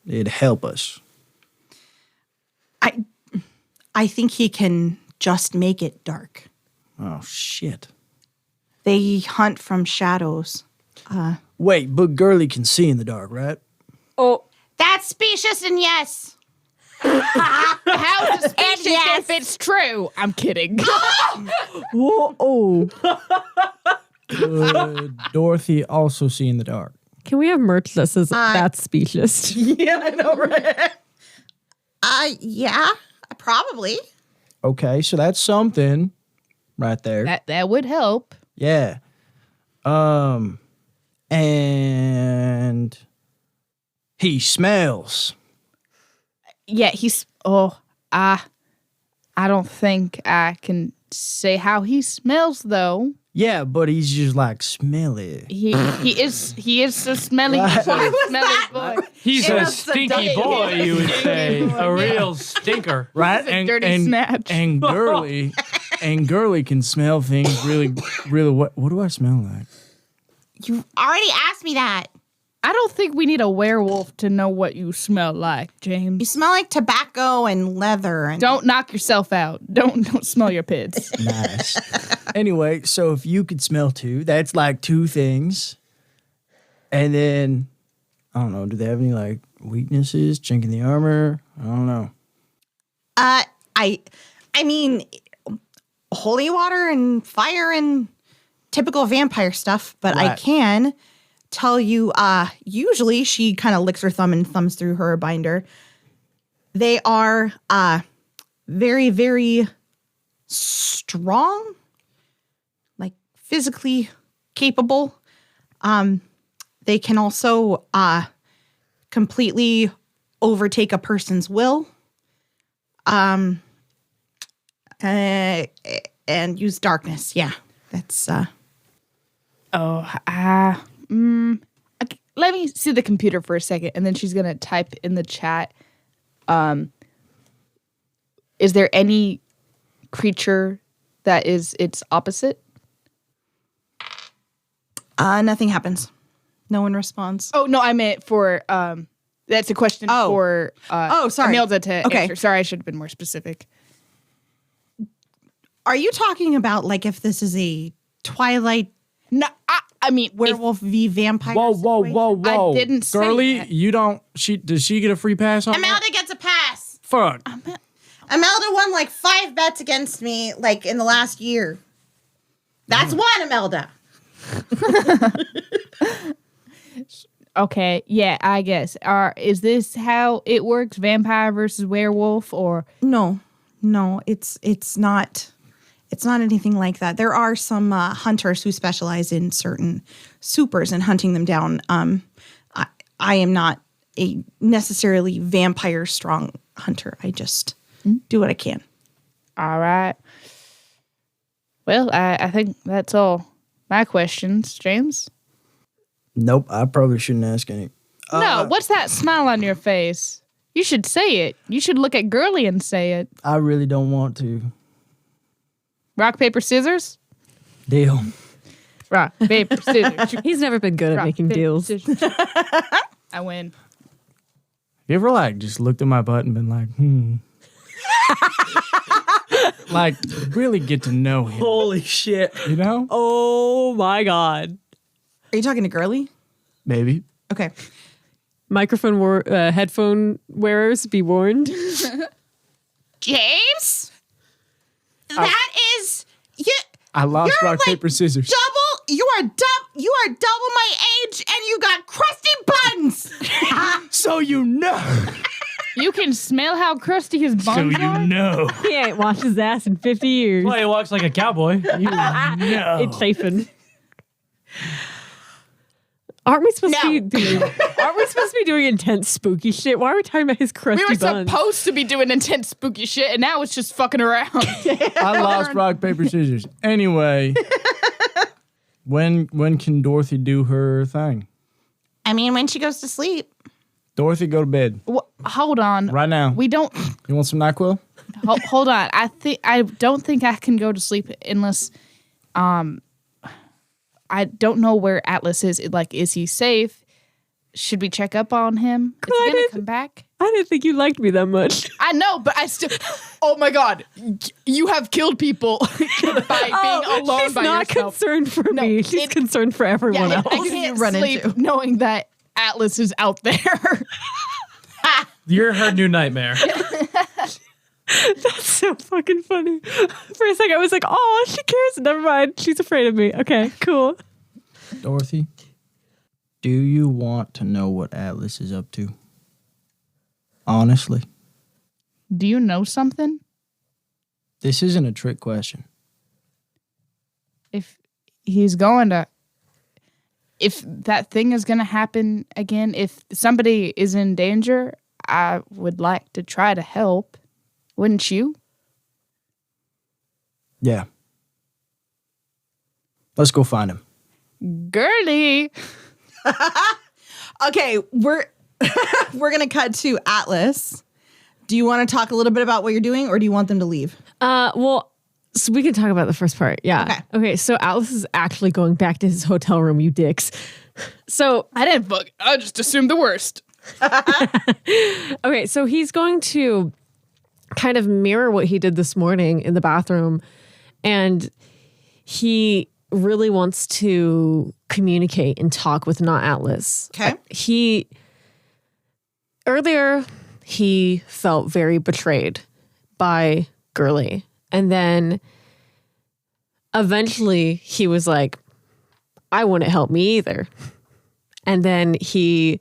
it'd help us. I think he can just make it dark. Oh, shit. They hunt from shadows. Wait, but Girly can see in the dark, right? Oh, That's specious and yes. How's suspicious yes. if it's true? I'm kidding. whoa, oh. Dorothy also see in the dark. Can we have merch that says that's specious? Yeah, I know, right? Yeah, probably. Okay, so that's something right there. that would help. Yeah. And he smells. Yeah, he's. I don't think I can say how he smells though. Yeah, but he's just like smelly. He is a smelly boy. He's It a was a stinky double- boy, you would say. A real stinker. Right? a dirty snatch. And Girly and Girly can smell things really what do I smell like? You already asked me that. I don't think we need a werewolf to know what you smell like, You James. smell like tobacco and leather. And Don't knock yourself out. Don't smell your pits. Nice. Anyway, so if you could smell too, that's like two things. And then I don't know, do they have any like weaknesses? Chink in the armor? I don't know. I mean, holy water and fire and typical vampire stuff, but I Right. can tell you, usually she kind of licks her thumb and thumbs through her binder. They are very, very strong, like physically capable. They can also completely overtake a person's will. And use darkness. Yeah, that's Okay, let me see the computer for a second, and then she's gonna type in the chat. Is there any creature that is its opposite? nothing happens. No one responds. Oh no, I meant for that's a question for sorry. Imelda to Okay. answer. Sorry, I should have been more specific. Are you talking about like if this is a Twilight No, I mean werewolf v vampire? Whoa, whoa, situation? whoa, whoa. I didn't say Girly, that. you don't. Does she get a free pass on that? Imelda gets a pass. Fuck. Imelda won like 5 bets against me like in the last year. That's one, Imelda. Okay, yeah, I guess. Is this how it works? Vampire versus werewolf, or No, it's not. It's not anything like that. There are some hunters who specialize in certain supers and hunting them down. I am not a necessarily vampire strong hunter. I just do what I can. all right? Well, I think that's all my questions, James. Nope, I probably shouldn't ask any. No, what's that smile on your face? You should say it. You should look at Girly and say it. I really don't want to. Rock, paper, scissors? Deal. Rock, paper, scissors. He's never been good at Rock, making paper, deals. scissors. I win. You ever like just looked at my butt and been like, like really get to know him, Holy shit. you know? Oh my God. Are you talking to Girly? Maybe. Okay. Microphone headphone wearers, be warned. James? That is you. I lost You're rock, like paper, scissors. double. You are double my age, and you got crusty buns. So you know. You can smell how crusty his buns are? know. He ain't washed his ass in 50 years. Well, he walks like a cowboy. It's chafing. Aren't we supposed to be doing intense spooky shit? Why are we talking about his crusty We were buns? supposed to be doing intense spooky shit, and now it's just fucking around. I lost rock, paper, scissors. Anyway, when can Dorothy do her thing? I mean, when she goes to sleep. Dorothy, go to bed Hold on. right now. We don't. You want some NyQuil? Hold on. I don't think I can go to sleep unless, I don't know where Atlas is. Like, is he safe? Should we check up on him? Is he gonna come back? I didn't think you liked me that much. I know, but I still. Oh my God, you have killed people by being alone She's by not yourself. concerned for No, me. She's it- concerned for everyone else. I you can't run sleep into? knowing that Atlas is out there. You're her new nightmare. That's so fucking funny. For a second, I was like, oh, she cares. Never mind. She's afraid of me. Okay, cool. Dorothy, do you want to know what Atlas is up to? Honestly, Do you know something? this isn't a trick question. If he's going to, if that thing is going to happen again, if somebody is in danger, I would like to try to help. Wouldn't you? Yeah. Let's go find him. Girly. Okay, we're gonna cut to Atlas. Do you want to talk a little bit about what you're doing, or do you want them to leave? Well, so we can talk about the first part. Yeah. Okay. So Atlas is actually going back to his hotel room, you dicks. So I didn't fuck. I just assumed the worst. okay, so he's going to kind of mirror what he did this morning in the bathroom, and he really wants to communicate and talk with not Atlas. Okay. Earlier he felt very betrayed by Gurley. And then eventually he was like, I wouldn't help me either. And then he,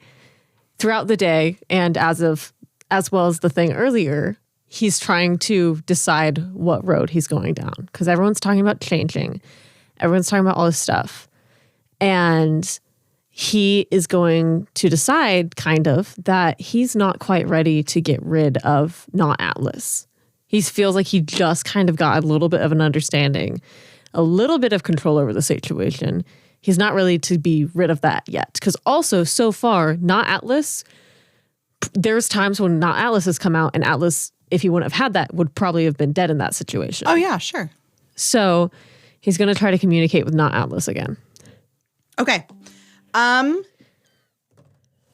throughout the day, and as well as the thing earlier, he's trying to decide what road he's going down. Because everyone's talking about changing. Everyone's talking about all this stuff. And he is going to decide, kind of, that he's not quite ready to get rid of not Atlas. He feels like he just kind of got a little bit of an understanding, a little bit of control over the situation. He's not ready to be rid of that yet. Because also, so far, not Atlas, there's times when not Atlas has come out, and Atlas, if he wouldn't have had that, would probably have been dead in that situation. Oh, yeah, sure. So he's going to try to communicate with not Atlas again. Okay.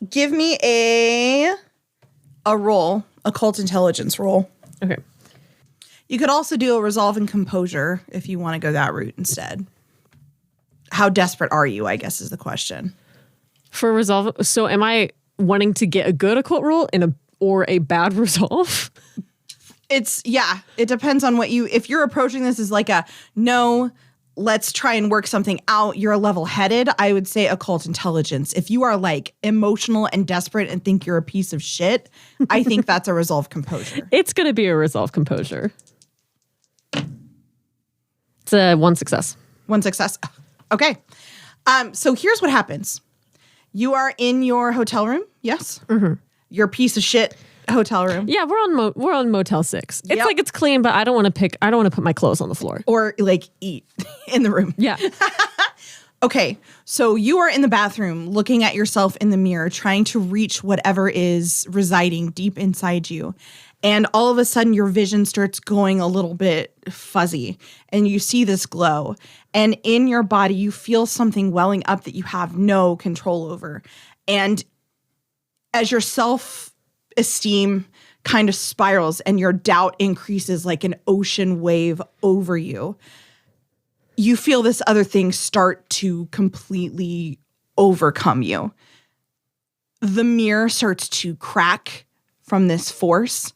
Give me a roll, occult intelligence roll. Okay. You could also do a resolve and composure if you want to go that route instead. How desperate are you, I guess, is the question. For resolve, so am I wanting to get a good occult roll or a bad resolve? It depends on what if you're approaching this as like no, let's try and work something out, you're level-headed, I would say occult intelligence. If you are like emotional and desperate and think you're a piece of shit, I think that's a resolve composure. It's going to be a resolve composure. It's a 1 success. 1 success. Okay. So here's what happens. You are in your hotel room, yes? Mm-hmm. Your piece of shit hotel room. Yeah, we're on Motel 6. It's Yep. like it's clean, but I don't want to put my clothes on the floor. Or like eat in the room. Yeah. Okay, so you are in the bathroom looking at yourself in the mirror, trying to reach whatever is residing deep inside you. And all of a sudden, your vision starts going a little bit fuzzy, and you see this glow. And in your body, you feel something welling up that you have no control over. And as your self-esteem kind of spirals and your doubt increases like an ocean wave over you, you feel this other thing start to completely overcome you. The mirror starts to crack from this force,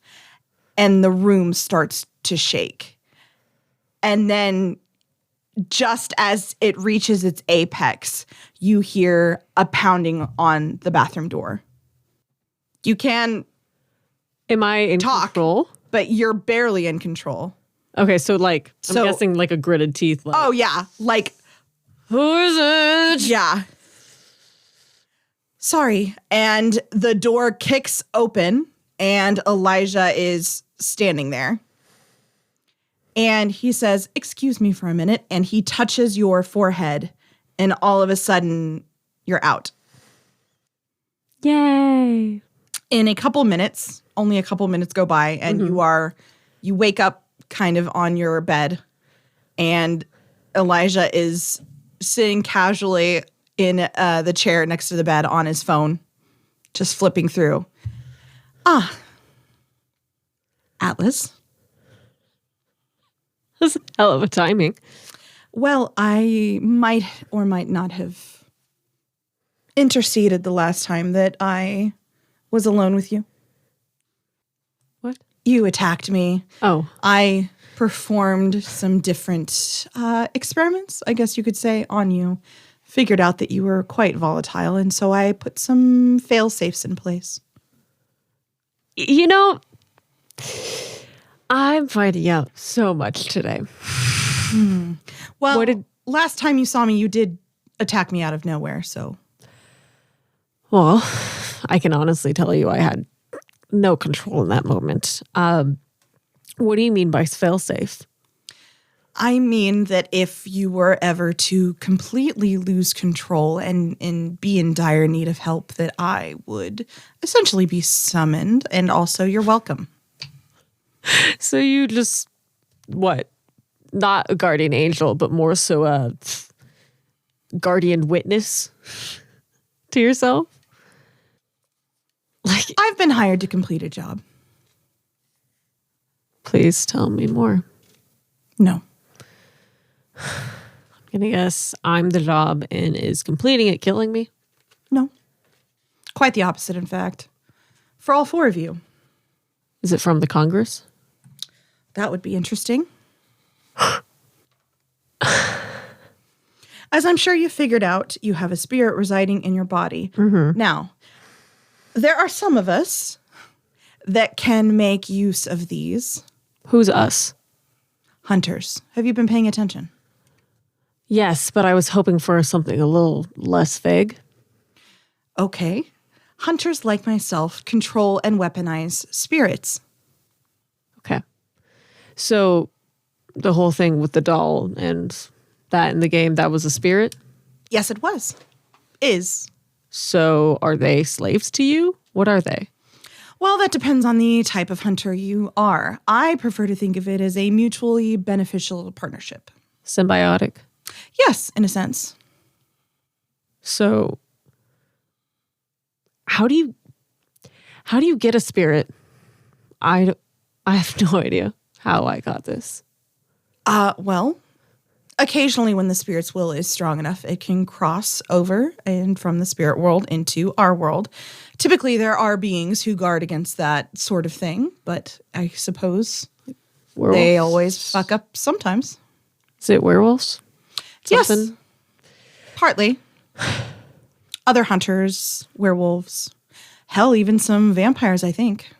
and the room starts to shake. And then just as it reaches its apex, you hear a pounding on the bathroom door. You can Am I in talk, control? but you're barely in control. Okay, so like I'm So- guessing like a gritted teeth. Like, Oh, yeah. Like, who is it? yeah. Sorry. And the door kicks open, and Elijah is standing there. And he says, "Excuse me for a minute." And he touches your forehead, and all of a sudden, you're out. Yay. In a couple minutes, only a couple minutes go by, and you wake up kind of on your bed, and Elijah is sitting casually in the chair next to the bed on his phone, just flipping through. Atlas. That's a hell of a timing. Well, I might or might not have interceded the last time that I was alone with you. What? You attacked me. Oh. I performed some different experiments, I guess you could say, on you. Figured out that you were quite volatile, and so I put some fail-safes in place. You know, I'm finding out so much today. Well, What did- last time you saw me, you did attack me out of nowhere, so... Well, I can honestly tell you I had no control in that moment. What do you mean by fail-safe? I mean that if you were ever to completely lose control and be in dire need of help, that I would essentially be summoned, and also you're welcome. So you just, what? Not a guardian angel, but more so a guardian witness to yourself? Like, I've been hired to complete a job. please tell me more. No. I'm gonna guess I'm the job and is completing it killing me. No. Quite the opposite, in fact. For all four of you. Is it from the Congress? That would be interesting. As I'm sure you figured out, you have a spirit residing in your body. Now, there are some of us that can make use of these. Who's us? Hunters. Have you been paying attention? Yes, but I was hoping for something a little less vague. Okay. Hunters like myself control and weaponize spirits. Okay. So the whole thing with the doll and that in the game, that was a spirit? Yes, it was. Is. So are they slaves to you? What are they? Well, that depends on the type of hunter you are. I prefer to think of it as a mutually beneficial partnership. Symbiotic? Yes, in a sense. So how do you get a spirit? I have no idea how I got this. Well, occasionally when the spirit's will is strong enough, it can cross over and from the spirit world into our world. Typically, there are beings who guard against that sort of thing, but I suppose Werewolves? they always fuck up sometimes. Is it werewolves? Yes, Something? partly. Other hunters, werewolves, hell, even some vampires, I think.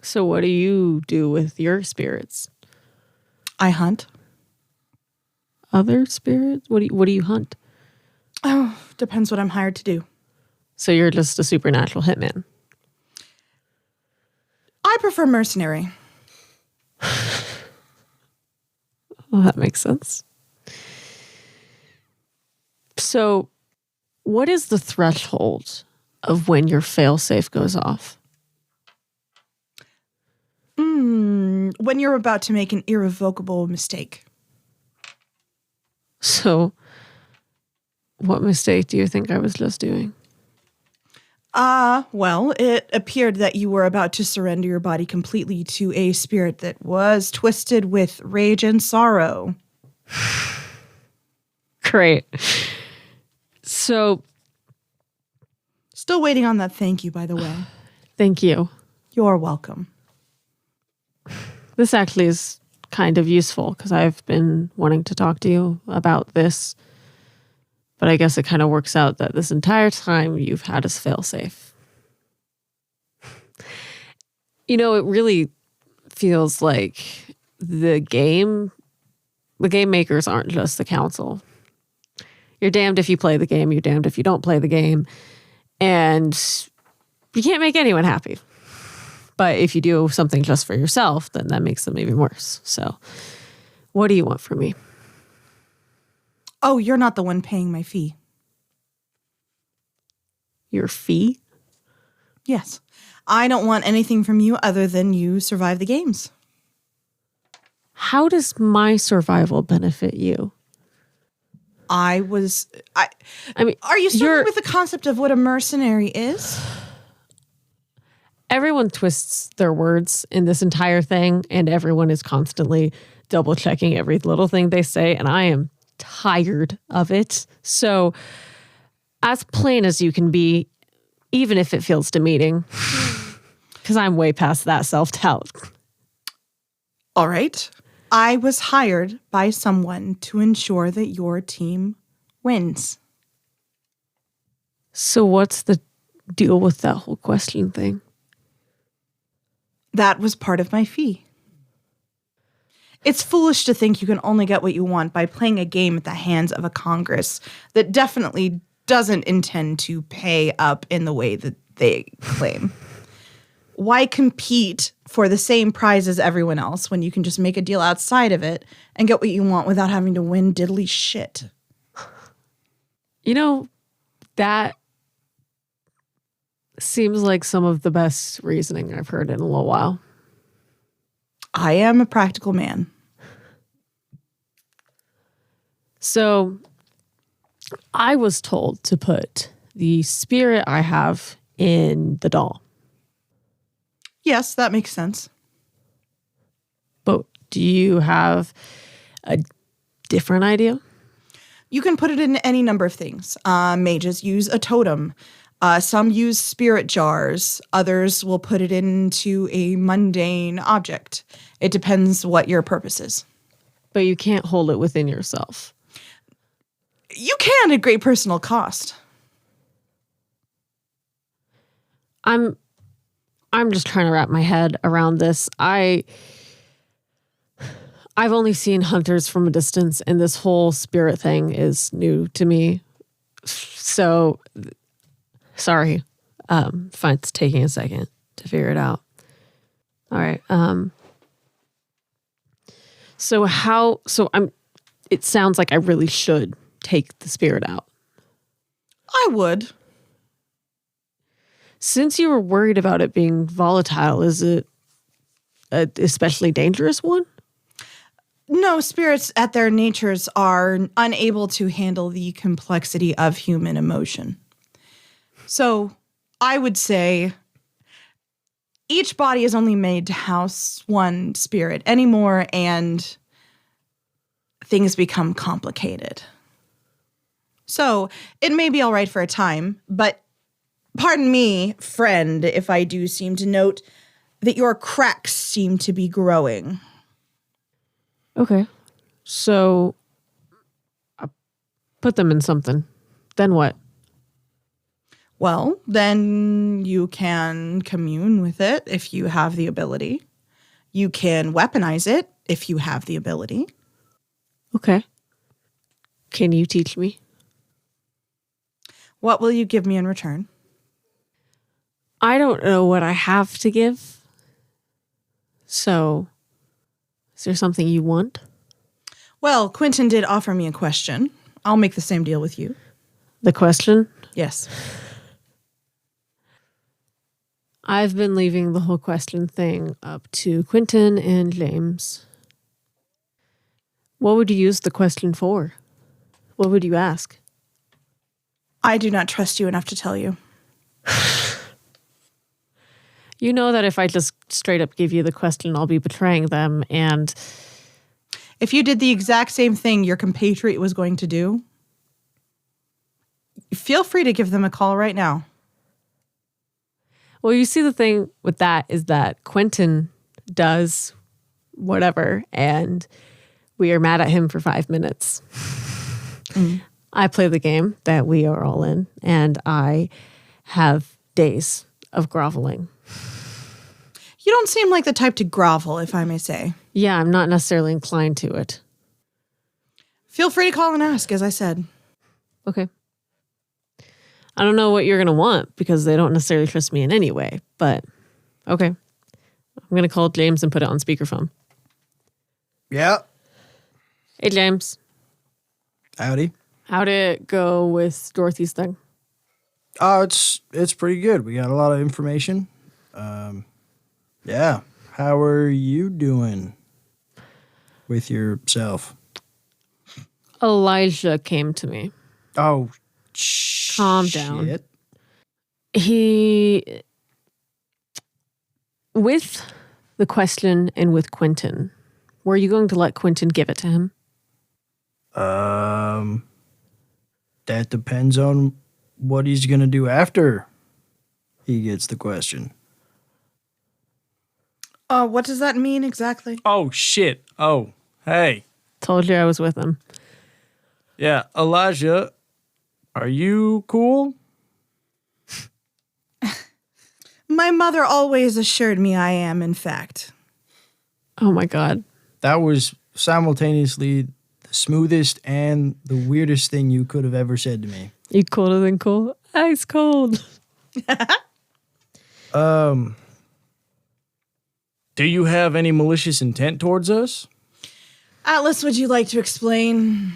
So what do you do with your spirits? I hunt. Other spirits? What do you hunt? Oh, depends what I'm hired to do. So you're just a supernatural hitman. I prefer mercenary. Well, that makes sense. So what is the threshold of when your failsafe goes off? When you're about to make an irrevocable mistake. So what mistake do you think I was just doing? Well, it appeared that you were about to surrender your body completely to a spirit that was twisted with rage and sorrow. Great. So Still waiting on that thank you, by the way. thank you. You're welcome. This actually is kind of useful because I've been wanting to talk to you about this. But I guess it kind of works out that this entire time you've had us fail safe. You know, it really feels like the game makers aren't just the council. You're damned if you play the game, you're damned if you don't play the game. And you can't make anyone happy. But if you do something just for yourself, then that makes them even worse. So what do you want from me? Oh, you're not the one paying my fee. Your fee? Yes. I don't want anything from you other than you survive the games. How does my survival benefit you? I mean, are you struggling with the concept of what a mercenary is? Everyone twists their words in this entire thing, and everyone is constantly double checking every little thing they say, and I am tired of it. So, as plain as you can be, even if it feels demeaning, because I'm way past that self-doubt. All right. I was hired by someone to ensure that your team wins. So what's the deal with that whole question thing? That was part of my fee. It's foolish to think you can only get what you want by playing a game at the hands of a Congress that definitely doesn't intend to pay up in the way that they claim. Why compete for the same prize as everyone else when you can just make a deal outside of it and get what you want without having to win diddly shit? You know, that seems like some of the best reasoning I've heard in a little while. I am a practical man. So I was told to put the spirit I have in the doll. Yes, that makes sense. But do you have a different idea? You can put it in any number of things. Mages use a totem. Some use spirit jars. Others will put it into a mundane object. It depends what your purpose is. But you can't hold it within yourself. You can at great personal cost. I'm just trying to wrap my head around this. I've only seen hunters from a distance, and this whole spirit thing is new to me. So, sorry. Fine, it's taking a second to figure it out. All right. It sounds like I really should take the spirit out. I would. Since you were worried about it being volatile, is it an especially dangerous one? No, spirits at their natures are unable to handle the complexity of human emotion. So I would say each body is only made to house one spirit anymore, and things become complicated. So it may be all right for a time, but pardon me, friend, if I do seem to note that your cracks seem to be growing. Okay. So I put them in something. Then what? Well, then you can commune with it if you have the ability. You can weaponize it if you have the ability. Okay. Can you teach me? What will you give me in return? I don't know what I have to give. So, is there something you want? Well, Quinten did offer me a question. I'll make the same deal with you. The question? Yes. I've been leaving the whole question thing up to Quinten and James. What would you use the question for? What would you ask? I do not trust you enough to tell you. You know that if I just straight up give you the question, I'll be betraying them, and If you did the exact same thing your compatriot was going to do, feel free to give them a call right now. well, you see, the thing with that is that Quinten does whatever, and we are mad at him for 5 minutes. I play the game that we are all in, and I have days of groveling. You don't seem like the type to grovel, if I may say. Yeah, I'm not necessarily inclined to it. Feel free to call and ask, as I said. Okay. I don't know what you're going to want because they don't necessarily trust me in any way, but okay. I'm going to call James and put it on speakerphone. Yeah. Hey, James. Howdy. How'd it go with Dorothy's thing? Oh, it's pretty good. We got a lot of information. Yeah. How are you doing with yourself? Elijah came to me. Oh, Calm down. shit. He, with the question and with Quinten, were you going to let Quinten give it to him? That depends on what he's gonna do after he gets the question. What does that mean exactly? Oh, shit. Oh, hey. Told you I was with him. Yeah, Elijah, are you cool? My mother always assured me I am, in fact. Oh my God. That was simultaneously the smoothest and the weirdest thing you could have ever said to me. You colder than cold? Ice cold. Do you have any malicious intent towards us? Atlas, would you like to explain?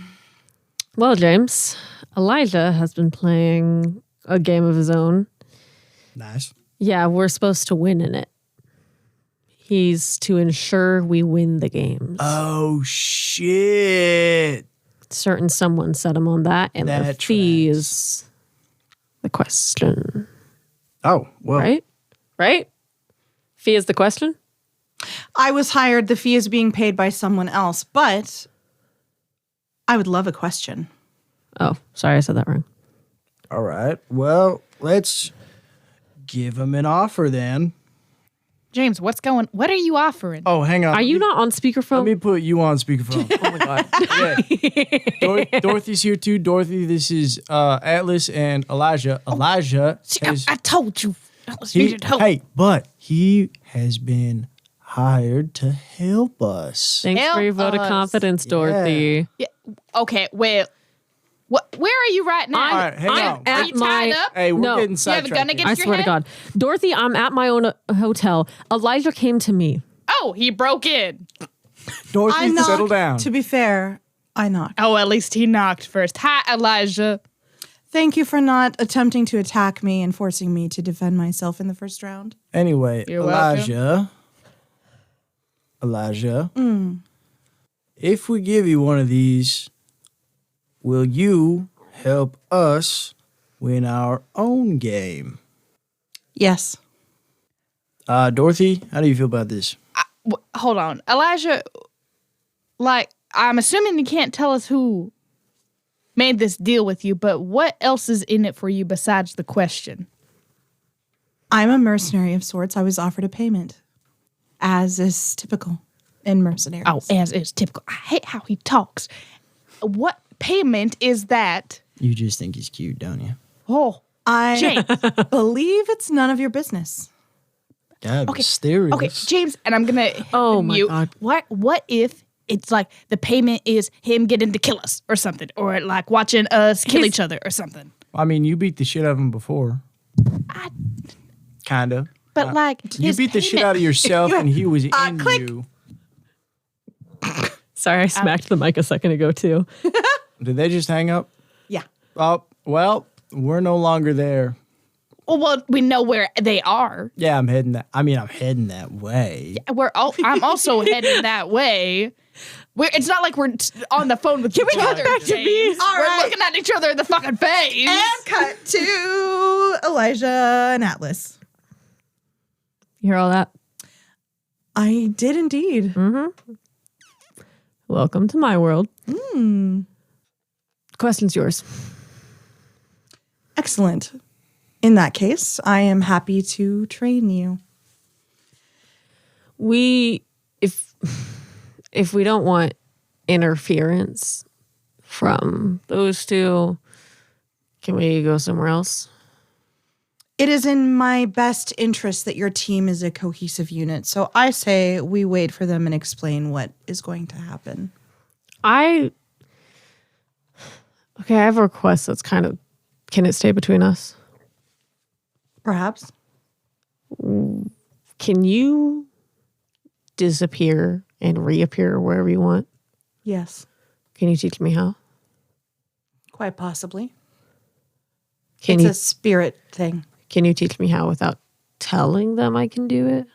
Well, James, Elijah has been playing a game of his own. Nice. Yeah, we're supposed to win in it. He's to ensure we win the games. Oh, shit. Certain someone set him on that, and the That fee tracks. is the question. Oh, well. Right? Right? Fee is the question? I was hired, the fee is being paid by someone else, but I would love a question. Oh, sorry, I said that wrong. All right. Well, let's give him an offer then. James, what are you offering? Oh, hang on. Are you not on speakerphone? Let me put you on speakerphone. Oh my god. Yeah. Dorothy's here too. Dorothy, this is Atlas and Elijah. Elijah has, I told you. but he has been hired to help us. Thanks Help for your vote of us. confidence, Dorothy. Yeah. Okay, well, where are you right now? All right, hang on. Are you tied up? Hey, we're No. getting You have a sidetracked. gun here. against I your swear to head? God. Dorothy, I'm at my own hotel. Elijah came to me. Oh, he broke in. Dorothy, knocked. settle down. To be fair, I knocked. Oh, at least he knocked first. Hi, Elijah. Thank you for not attempting to attack me and forcing me to defend myself in the first round. Anyway, You're welcome. Elijah, if we give you one of these, will you help us win our own game? Yes. Dorothy, how do you feel about this? Hold on. Elijah, I'm assuming you can't tell us who made this deal with you, but what else is in it for you besides the question? I'm a mercenary of sorts. I was offered a payment, as is typical in mercenaries. Oh, as is typical. I hate how he talks. What payment is that? You just think he's cute, don't you? Oh, I James. believe it's none of your business. God, Okay. mysterious. Okay, James, and I'm gonna Oh, my mute. God. What if it's like the payment is him getting to kill us or something, or like watching us kill each other or something? I mean, you beat the shit out of him before. Kind of. But like You his beat the shit payment- out of yourself and he was in click. you. Sorry, I smacked the mic a second ago, too. Did they just hang up? Yeah. Oh, well, we're no longer there. Well, we know where they are. Yeah, I'm heading that way. I'm also heading that way. It's not like we're on the phone with each other. back to me? James. All We're right. looking at each other in the fucking face. And cut to Elijah and Atlas. You hear all that? I did indeed. Welcome to my world. The question's yours. Excellent. In that case, I am happy to train you. If we don't want interference from those two, can we go somewhere else? It is in my best interest that your team is a cohesive unit, so I say we wait for them and explain what is going to happen. I have a request that's kind of, can it stay between us? Perhaps. Can you disappear and reappear wherever you want? Yes, Can you teach me how? quite possibly. Can It's you a spirit thing. Can you teach me how without telling them I can do it?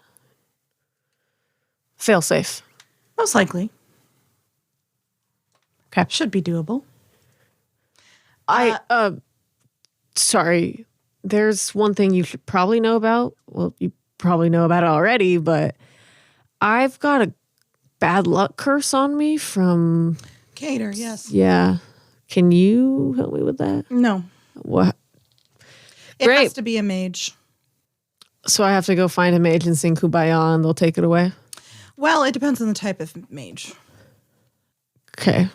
Fail safe. Most likely. Okay. Should be doable. Sorry. There's one thing you should probably know about. Well, you probably know about it already, but I've got a bad luck curse on me from, Cater, yes. yeah. Can you help me with that? No. What? It Great. has to be a mage. So I have to go find a mage and sing Kumbaya and they'll take it away? Well, it depends on the type of mage. Okay.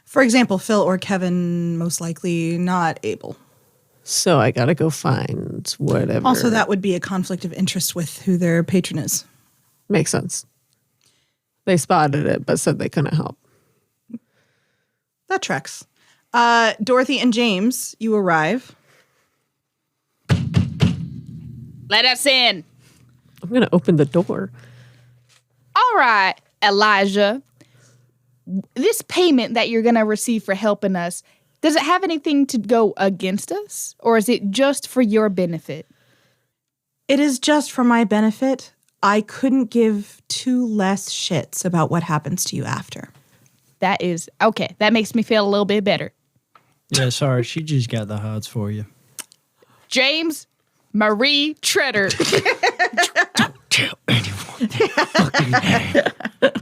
For example, Phil or Kevin, most likely not able. So I gotta go find whatever. Also, that would be a conflict of interest with who their patron is. makes sense. They spotted it, but said they couldn't help. That tracks. Dorothy and James, you arrive. Let us in. I'm gonna open the door. All right, Elijah. This payment that you're going to receive for helping us, does it have anything to go against us? Or is it just for your benefit? It is just for my benefit. I couldn't give two less shits about what happens to you after. That is, okay, that makes me feel a little bit better. Yeah, sorry, she just got the hots for you. James Marie Treader. Tell anyone that fucking name.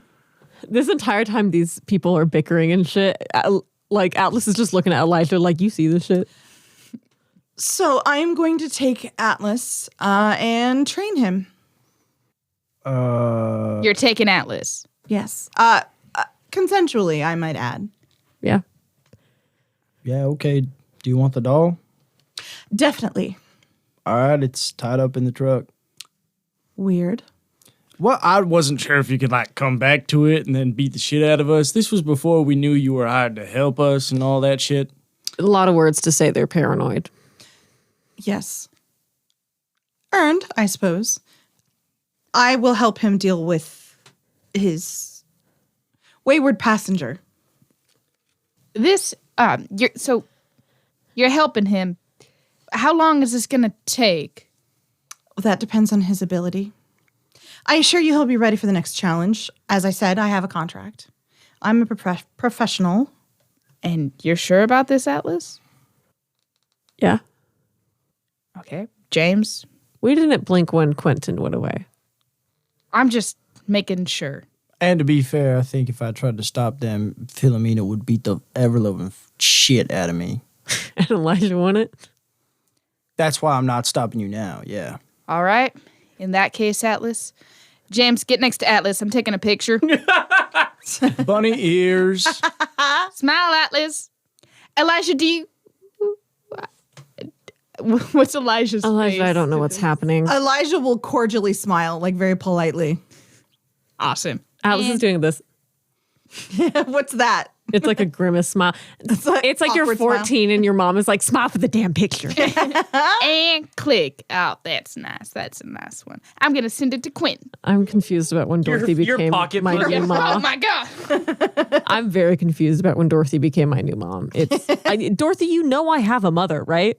This entire time, these people are bickering and shit. Like Atlas is just looking at Elijah like, you see this shit. So I am going to take Atlas and train him. You're taking Atlas. Yes. Consensually, I might add. Yeah. Yeah, okay. Do you want the doll? Definitely. All right, it's tied up in the truck. Weird. Well, I wasn't sure if you could like come back to it and then beat the shit out of us. This was before we knew you were hired to help us and all that shit. A lot of words to say they're paranoid. Yes. Earned, I suppose. I will help him deal with his wayward passenger. You're helping him. How long is this gonna take? That depends on his ability. I assure you he'll be ready for the next challenge. As I said, I have a contract. I'm a professional. And you're sure about this, Atlas? Yeah. Okay. James? We didn't blink when Quinten went away. I'm just making sure. And to be fair, I think if I tried to stop them, Philomena would beat the ever-loving shit out of me. And Elijah won it. That's why I'm not stopping you now, yeah. All right. In that case, Atlas. James, get next to Atlas. I'm taking a picture. Bunny ears. Smile, Atlas. Elijah, do you... What's Elijah's Elijah, face? I don't know what's happening. Elijah will cordially smile, like very politely. Awesome. Atlas is doing this. What's that? It's like a grimace smile. It's like you're awkward smile. 14 and your mom is like, smile for the damn picture. And click. Oh, that's nice. That's a nice one. I'm going to send it to Quinten. I'm confused about when Dorothy your became pocket my book. new Oh, mom. my God. I'm very confused about when Dorothy became my new mom. Dorothy, you know I have a mother, right?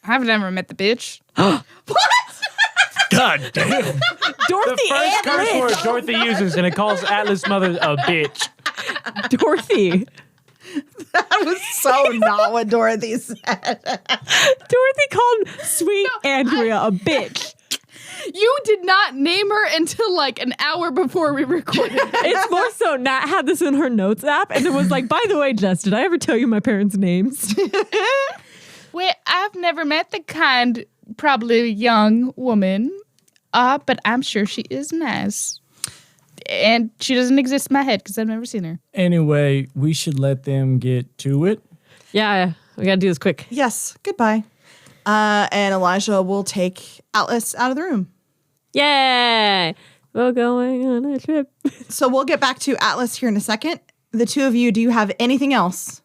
I've never met the bitch. God damn. Dorothy The first curse word Dorothy uses, and it calls Atlas' mother a bitch. Dorothy. That was so not what Dorothy said. Dorothy called sweet Andrea a bitch. You did not name her until like an hour before we recorded. It's more so Nat had this in her notes app and it was like, by the way, Jess, did I ever tell you my parents' names? Well, I've never met the kind, probably young woman, but I'm sure she is nice. And she doesn't exist in my head because I've never seen her. Anyway, we should let them get to it. Yeah, we gotta do this quick. Yes, goodbye. And Elijah will take Atlas out of the room. Yay! We're going on a trip. So we'll get back to Atlas here in a second. The two of you, do you have anything else?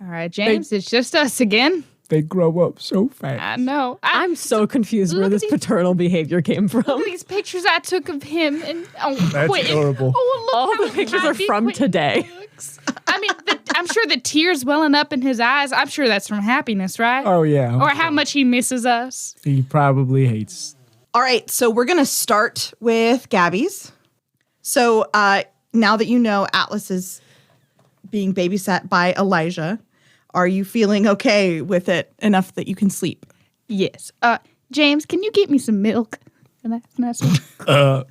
All right, James, it's just us again. They grow up so fast. I know. I'm so confused where Look this at these- paternal behavior came from. Look at these pictures I took of him and That's Quinten. adorable. Oh, look All how the pictures are happy from Quinten today. looks. I mean, I'm sure the tears welling up in his eyes. I'm sure that's from happiness, right? Oh, yeah. Or how much he misses us. He probably hates. All right, so we're going to start with Gabby's. So now that you know Atlas is being babysat by Elijah, are you feeling okay with it enough that you can sleep? Yes. James, can you get me some milk? A nice one.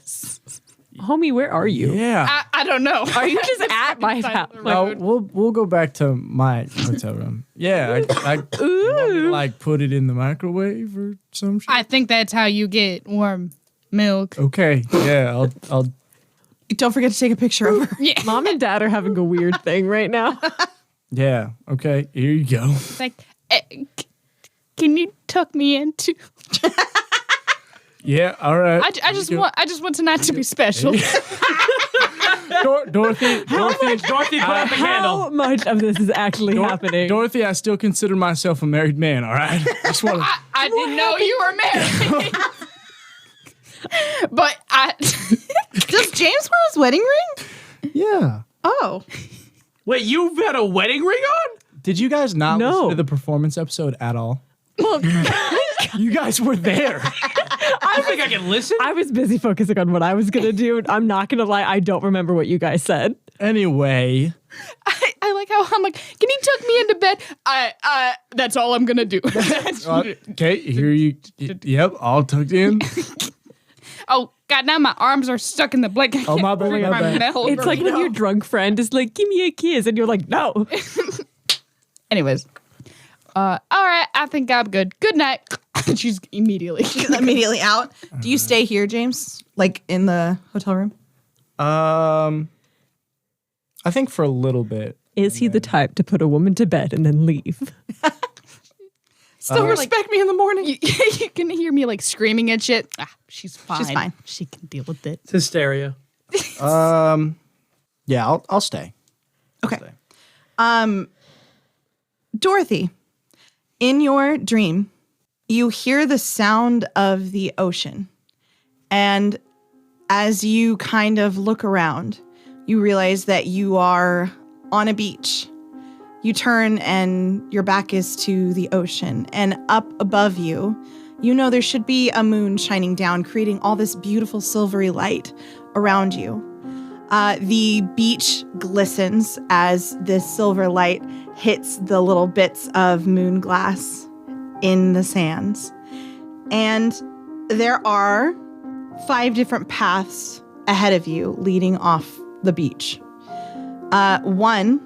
Homie, where are you? Yeah. I don't know. Are you just at my house? Oh, we'll go back to my hotel room. Yeah, I you want me to, like put it in the microwave or some shit. I think that's how you get warm milk. Okay, yeah, I'll. Don't forget to take a picture of her. Yeah. Mom and Dad are having a weird thing right now. Yeah, okay, here you go. It's like, can you tuck me in too? Yeah, all right. I just want tonight to be special. Dorothy, Dorothy, put out the How candle. much of this is actually happening? Dorothy, I still consider myself a married man. All right, just want to. I didn't know you were married. But Does James wear his wedding ring? Yeah. Oh. Wait, you've got a wedding ring on? Did you guys not No. listen to the performance episode at all? Well, You guys were there. I don't think I can listen. I was busy focusing on what I was going to do. I'm not going to lie. I don't remember what you guys said. Anyway, I like how I'm like, can you tuck me into bed? That's all I'm gonna do. okay, here you. Yep, all tucked in. Oh God, now my arms are stuck in the blanket. I Oh, my can't bad, bring my my bad. mouth It's over. like when your drunk friend is like, give me a kiss. And you're like, no. Anyways, All right, I think I'm good. Good night. She's immediately out. Do you stay here, James? Like in the hotel room? I think for a little bit. Is he the type to put a woman to bed and then leave? Still respect me in the morning. You can hear me like screaming and shit. She's fine. She's fine. She can deal with it. It's hysteria. Yeah, I'll stay. Okay. Dorothy, in your dream, you hear the sound of the ocean. And as you kind of look around, you realize that you are on a beach. You turn and your back is to the ocean. And up above you, you know there should be a moon shining down, creating all this beautiful silvery light around you. The beach glistens as this silver light hits the little bits of moon glass in the sands. And there are 5 different paths ahead of you leading off the beach. One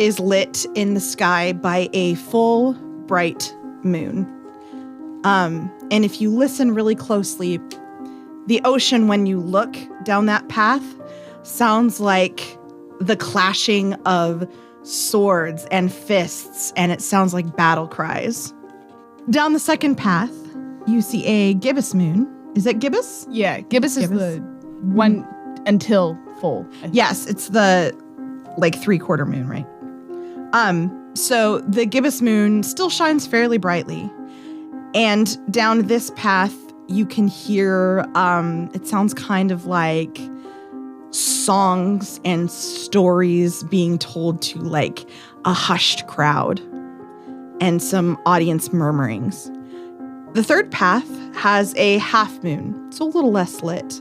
is lit in the sky by a full, bright moon. And if you listen really closely, the ocean, when you look down that path, sounds like the clashing of swords and fists, and it sounds like battle cries. Down the second path, you see a gibbous moon. Is it gibbous? Yeah, gibbous is the one until full. Yes, it's the like 3/4 moon, right? So the gibbous moon still shines fairly brightly. And down this path, you can hear, it sounds kind of like songs and stories being told to like a hushed crowd and some audience murmurings. The third path has a half moon. It's a little less lit.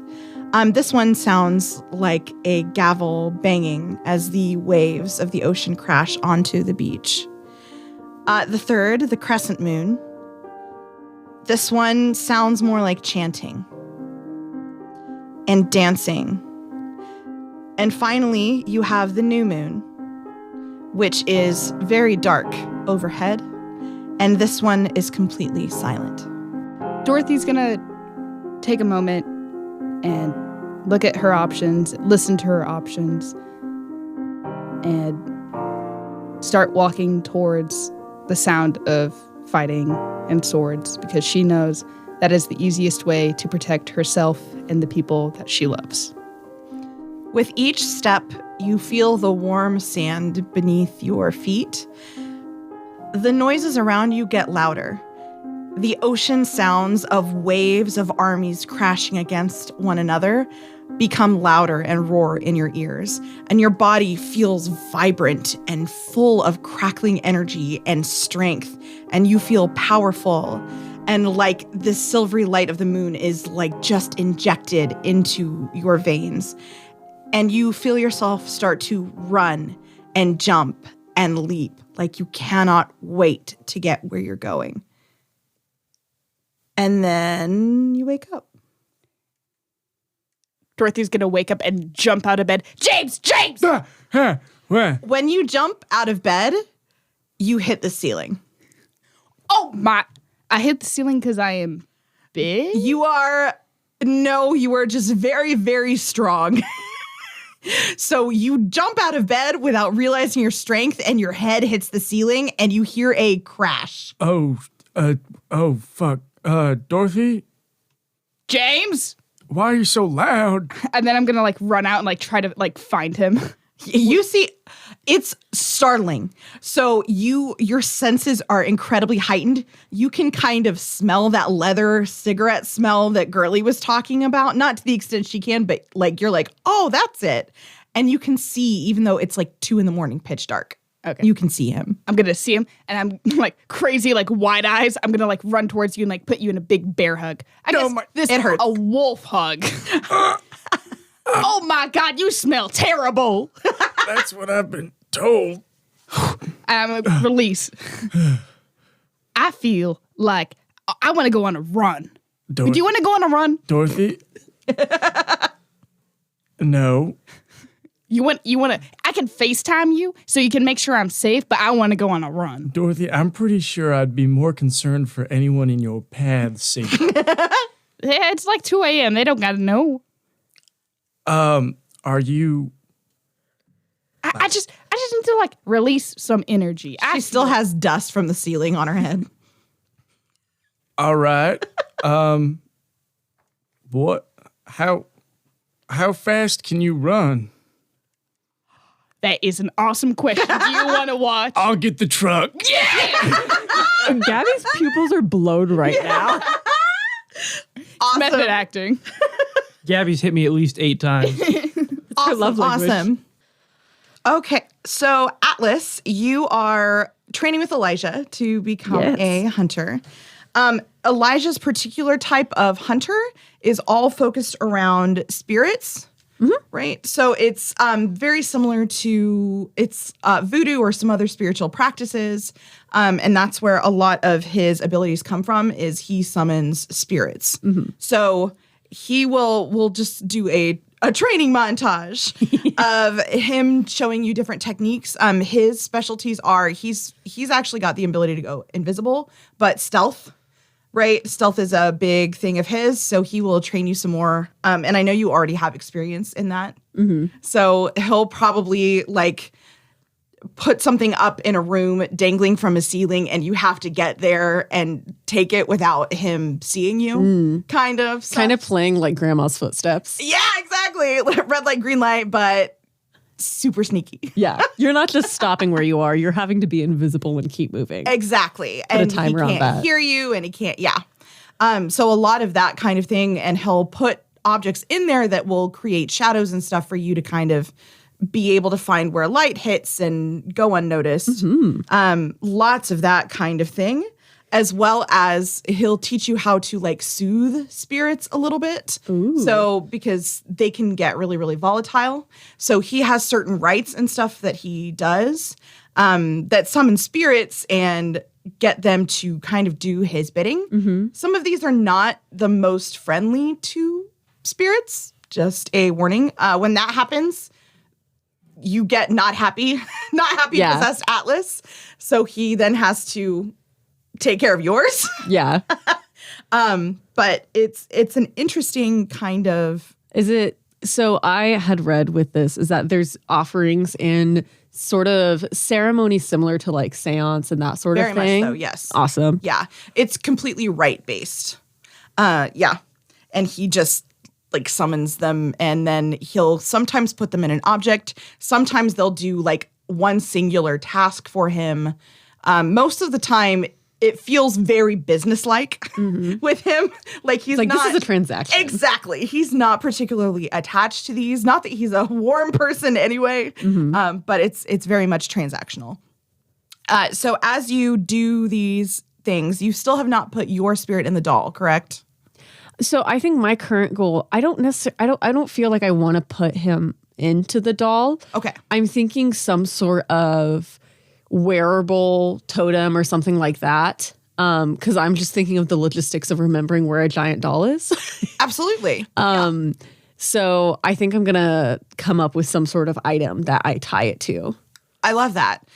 This one sounds like a gavel banging as the waves of the ocean crash onto the beach. The third, the crescent moon. This one sounds more like chanting and dancing. And finally, you have the new moon, which is very dark overhead. And this one is completely silent. Dorothy's gonna take a moment and look at her options, listen to her options, and start walking towards the sound of fighting and swords, because she knows that is the easiest way to protect herself and the people that she loves. With each step, you feel the warm sand beneath your feet. The noises around you get louder. The ocean sounds of waves of armies crashing against one another become louder and roar in your ears, and your body feels vibrant and full of crackling energy and strength, and you feel powerful, and like the silvery light of the moon is like just injected into your veins, and you feel yourself start to run and jump and leap like you cannot wait to get where you're going. And then you wake up. Dorothy's gonna wake up and jump out of bed. James! When you jump out of bed, you hit the ceiling. Oh my! I hit the ceiling because I am big? You are just very, very strong. So you jump out of bed without realizing your strength, and your head hits the ceiling, and you hear a crash. Oh, fuck. Dorothy? James? Why are you so loud? And then I'm gonna like run out and like try to like find him. You see, it's startling. So your senses are incredibly heightened. You can kind of smell that leather cigarette smell that Girly was talking about. Not to the extent she can, but like you're like, oh, that's it. And you can see, even though it's like 2 a.m, pitch dark. Okay. You can see him. I'm gonna see him and I'm like crazy, like wide eyes. I'm gonna like run towards you and like put you in a big bear hug. I guess this it hurts. A wolf hug. Oh my God, you smell terrible. That's what I've been told. I'm a release. I feel like I want to go on a run. Do you want to go on a run? Dorothy? No. You want to? I can FaceTime you so you can make sure I'm safe, but I want to go on a run. Dorothy, I'm pretty sure I'd be more concerned for anyone in your path's safety. Yeah, it's like 2 a.m. They don't got to know. Are you... I just need to like release some energy. She still has dust from the ceiling on her head. All right. What? How fast can you run? That is an awesome question. Do you want to watch? I'll get the truck. Gabby's pupils are blown right now. Awesome. Method acting. Gabby's hit me at least 8 times. Awesome. love language. Awesome. Okay, so Atlas, you are training with Elijah to become Yes. a hunter. Elijah's particular type of hunter is all focused around spirits, right? So it's very similar to voodoo or some other spiritual practices, and that's where a lot of his abilities come from. Is he summons spirits? So he will just do a training montage of him showing you different techniques. His specialties are he's actually got the ability to go invisible, but stealth, right? Stealth is a big thing of his, so he will train you some more. And I know you already have experience in that. So he'll probably like put something up in a room dangling from a ceiling and you have to get there and take it without him seeing you, kind of. So- Kind of playing like grandma's footsteps. yeah, exactly. Red light, green light, but super sneaky. Yeah. You're not just stopping where you are. You're having to be invisible and keep moving. Exactly. a And timer on he can't that. hear you and he can't, yeah. So a lot of that kind of thing, and he'll put objects in there that will create shadows and stuff for you to kind of be able to find where light hits and go unnoticed. Lots of that kind of thing, as well as he'll teach you how to like soothe spirits a little bit. So because they can get really, really volatile. So he has certain rites and stuff that he does that summon spirits and get them to kind of do his bidding. Some of these are not the most friendly to spirits. Just a warning. When that happens, you get not happy Yeah. possessed Atlas. So he then has to take care of yours. Yeah. But it's an interesting kind of Is it so? I had read with this is that there's offerings in sort of ceremony similar to like seance and that sort very of thing. much so, yes. Awesome. Yeah. It's completely rite based. Yeah. And he just like summons them and then he'll sometimes put them in an object. Sometimes they'll do like one singular task for him. Most of the time it feels very businesslike with him. Like he's Like not this is a transaction. Exactly. He's not particularly attached to these. Not that he's a warm person anyway, but it's very much transactional. So as you do these things, you still have not put your spirit in the doll, correct? So I think my current goal, I don't feel like I want to put him into the doll. Okay. I'm thinking some sort of wearable totem or something like that. Because I'm just thinking of the logistics of remembering where a giant doll is. Absolutely. So I think I'm gonna come up with some sort of item that I tie it to. I love that.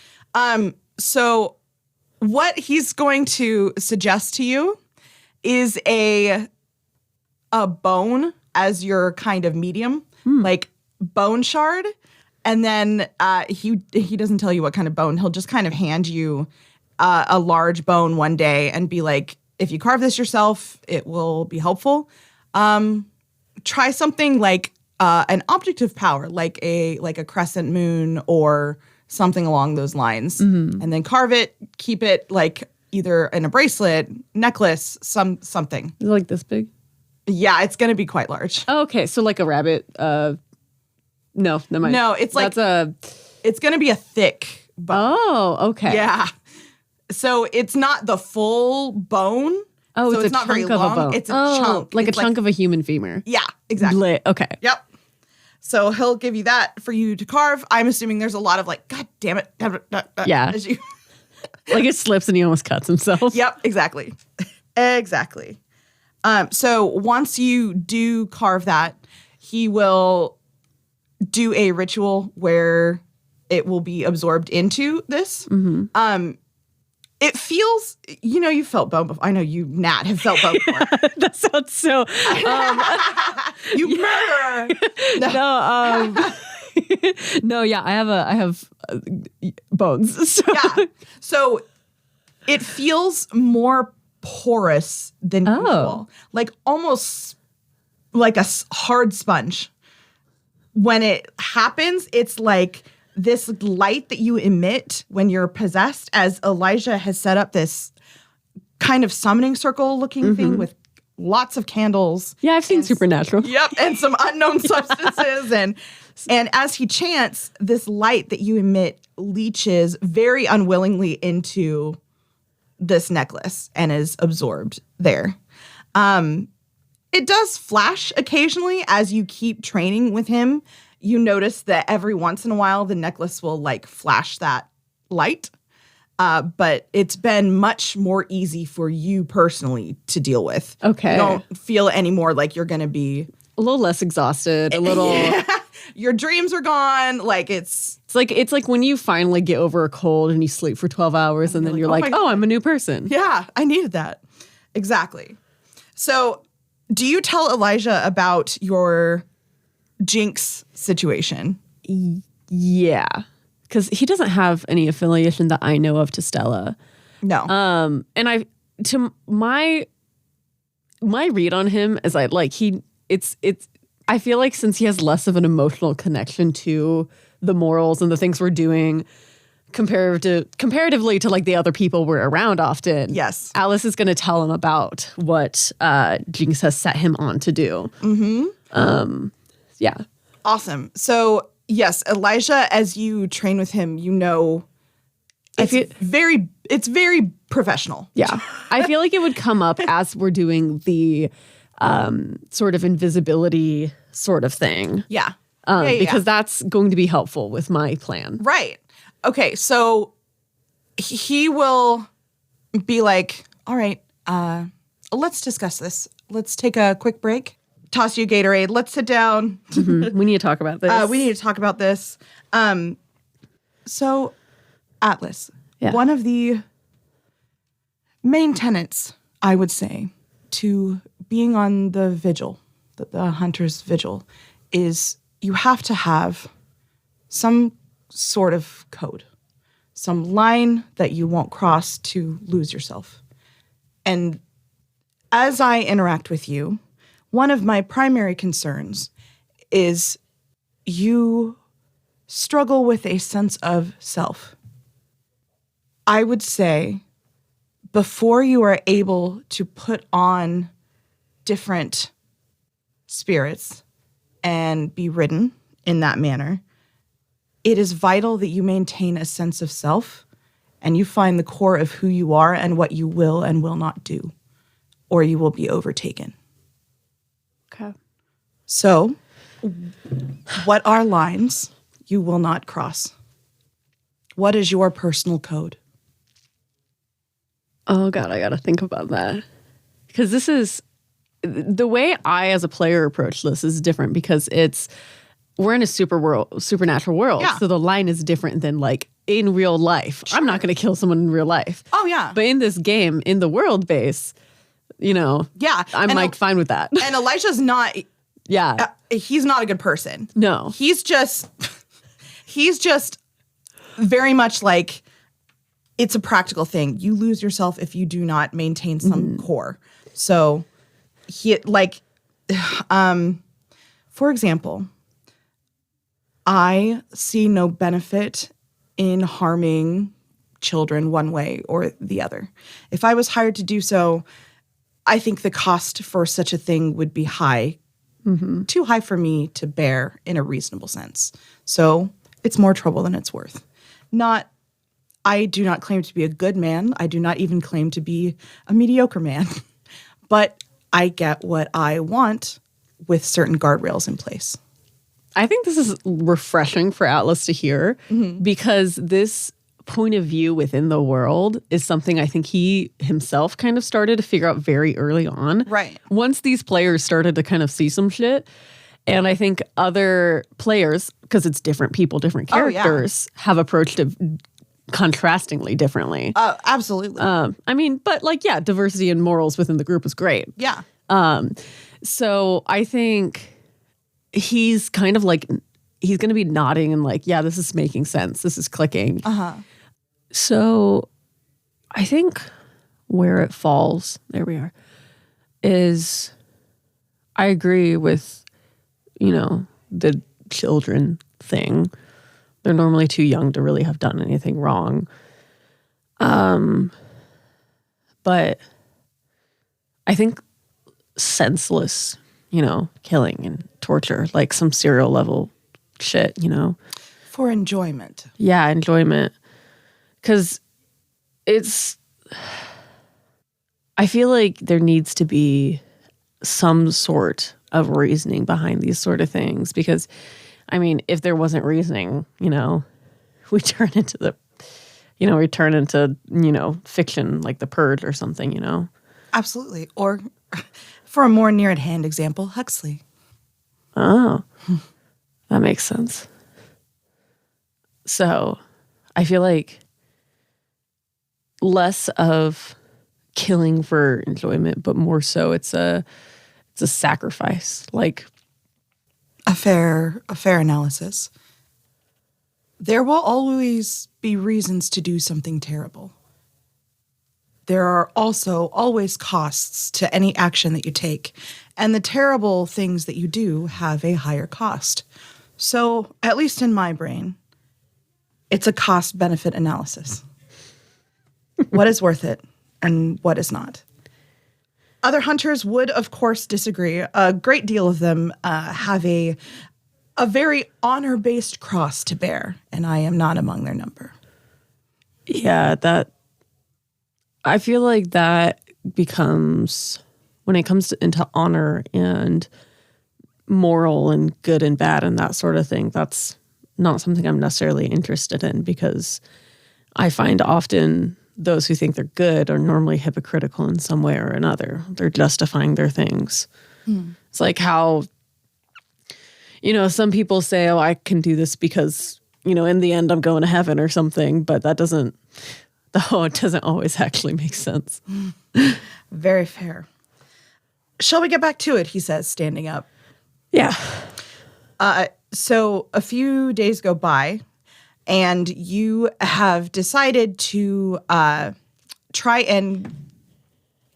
So what he's going to suggest to you is a bone as your kind of medium, like bone shard. And then he doesn't tell you what kind of bone. He'll just kind of hand you a large bone one day and be like, if you carve this yourself, it will be helpful. Try something like an object of power, like a crescent moon or something along those lines. And then carve it, keep it like either in a bracelet, necklace, something. Is it like this big? Yeah, it's going to be quite large. Oh, okay, so like a rabbit. No, never mind. No, it's like it's going to be a thick bone. Oh, okay. Yeah. So it's not the full bone. Oh, so it's a not very chunk of a long. bone. It's a Oh, chunk. like It's a chunk of a human femur. Yeah, exactly. Lit. Okay. Yep. So he'll give you that for you to carve. I'm assuming there's a lot of like, God damn it. Yeah. As you- Like it slips and he almost cuts himself. Yep, exactly. Exactly. So once you do carve that, he will do a ritual where it will be absorbed into this. It feels, you felt bone before. I know you, Nat, have felt bone before. That sounds so. You murderer. No, yeah, I have bones. So. Yeah. So it feels more porous than usual. Like almost like a hard sponge. When it happens, it's like this light that you emit when you're possessed, as Elijah has set up this kind of summoning circle looking thing with lots of candles. Yeah, I've seen Supernatural. Yep, and some unknown substances. And as he chants, this light that you emit leaches very unwillingly into this necklace and is absorbed there. It does flash occasionally as you keep training with him. You notice that every once in a while the necklace will like flash that light. But it's been much more easy for you personally to deal with. Okay. You don't feel anymore like you're going to be A little less exhausted, a little. your dreams are gone. Like it's It's like when you finally get over a cold and you sleep for 12 hours and then you're like, my oh, I'm a new person. yeah, I needed that. Exactly. So do you tell Elijah about your Jinx situation? Yeah. Because he doesn't have any affiliation that I know of to Stella. No. And my read on him is I feel like since he has less of an emotional connection to the morals and the things we're doing comparatively to like the other people we're around often. Yes. Alice is going to tell him about what Jinx has set him on to do. Yeah. Awesome. So yes, Elijah, as you train with him, it's very professional. Yeah. I feel like it would come up as we're doing the sort of invisibility sort of thing. Yeah. Because that's going to be helpful with my plan. Right. Okay, so he will be like, all right, let's discuss this. Let's take a quick break. Toss you a Gatorade. Let's sit down. We need to talk about this. We need to talk about this. So, Atlas, Yeah. one of the main tenets, I would say, to being on the vigil, the hunter's vigil, is you have to have some sort of code, some line that you won't cross to lose yourself. And as I interact with you, one of my primary concerns is you struggle with a sense of self. I would say before you are able to put on different spirits and be ridden in that manner, it is vital that you maintain a sense of self and you find the core of who you are and what you will and will not do, or you will be overtaken. Okay. So, what are lines you will not cross? What is your personal code? Oh, God, I got to think about that. Because this is the way I, as a player, approach this is different because we're in a supernatural world. Yeah. So the line is different than like in real life. I'm not going to kill someone in real life. Oh, yeah. But in this game, in the world base, Yeah. I'm And like fine with that. And Elijah's not, Yeah. he's not a good person. No. He's just very much like, it's a practical thing. You lose yourself if you do not maintain some core. So for example, I see no benefit in harming children one way or the other. If I was hired to do so, I think the cost for such a thing would be high, too high for me to bear in a reasonable sense. So it's more trouble than it's worth. I do not claim to be a good man. I do not even claim to be a mediocre man. But I get what I want with certain guardrails in place. I think this is refreshing for Atlas to hear because this point of view within the world is something I think he himself kind of started to figure out very early on. Right. Once these players started to kind of see some shit. And I think other players, because it's different people, different Oh, yeah. characters, have approached it contrastingly differently. Absolutely. I mean, but like, yeah, diversity and morals within the group is great. yeah. So I think he's kind of like, he's going to be nodding and like, yeah, this is making sense. This is clicking. So I think where it falls, there we are, is I agree with, the children thing. They're normally too young to really have done anything wrong. But I think senseless, killing and torture, like some serial level shit, For enjoyment. Yeah, enjoyment. Because I feel like there needs to be some sort of reasoning behind these sort of things. Because, I mean, if there wasn't reasoning, we turn into fiction like The Purge or something, Absolutely. Or for a more near at hand example, Huxley. Oh, that makes sense. So I feel like less of killing for enjoyment, but more so it's a sacrifice. Like A fair analysis. There will always be reasons to do something terrible. There are also always costs to any action that you take, and the terrible things that you do have a higher cost. So, at least in my brain, it's a cost-benefit analysis. What is worth it and what is not? Other hunters would, of course, disagree. A great deal of them have a very honor-based cross to bear, and I am not among their number. Yeah, I feel like that becomes, when it comes into honor and moral and good and bad and that sort of thing, that's not something I'm necessarily interested in, because I find often those who think they're good are normally hypocritical in some way or another. They're justifying their things. It's like how, some people say, oh, I can do this because, in the end I'm going to heaven or something, but it doesn't always actually make sense. Very fair. Shall we get back to it, he says, standing up. Yeah. So a few days go by, and you have decided to try and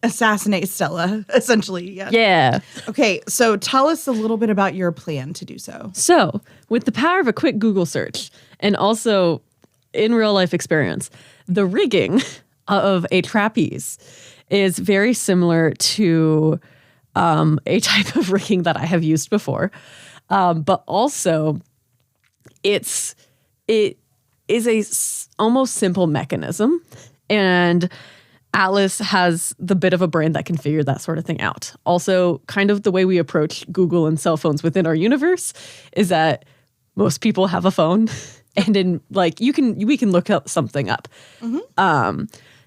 assassinate Stella, essentially. Yeah. Yeah. Okay, so tell us a little bit about your plan to do so. So, with the power of a quick Google search and also in real life experience, the rigging of a trapeze is very similar to a type of rigging that I have used before. But also, it is a almost simple mechanism, and Atlas has the bit of a brain that can figure that sort of thing out. Also, kind of the way we approach Google and cell phones within our universe is that most people have a phone, and we can look up something up.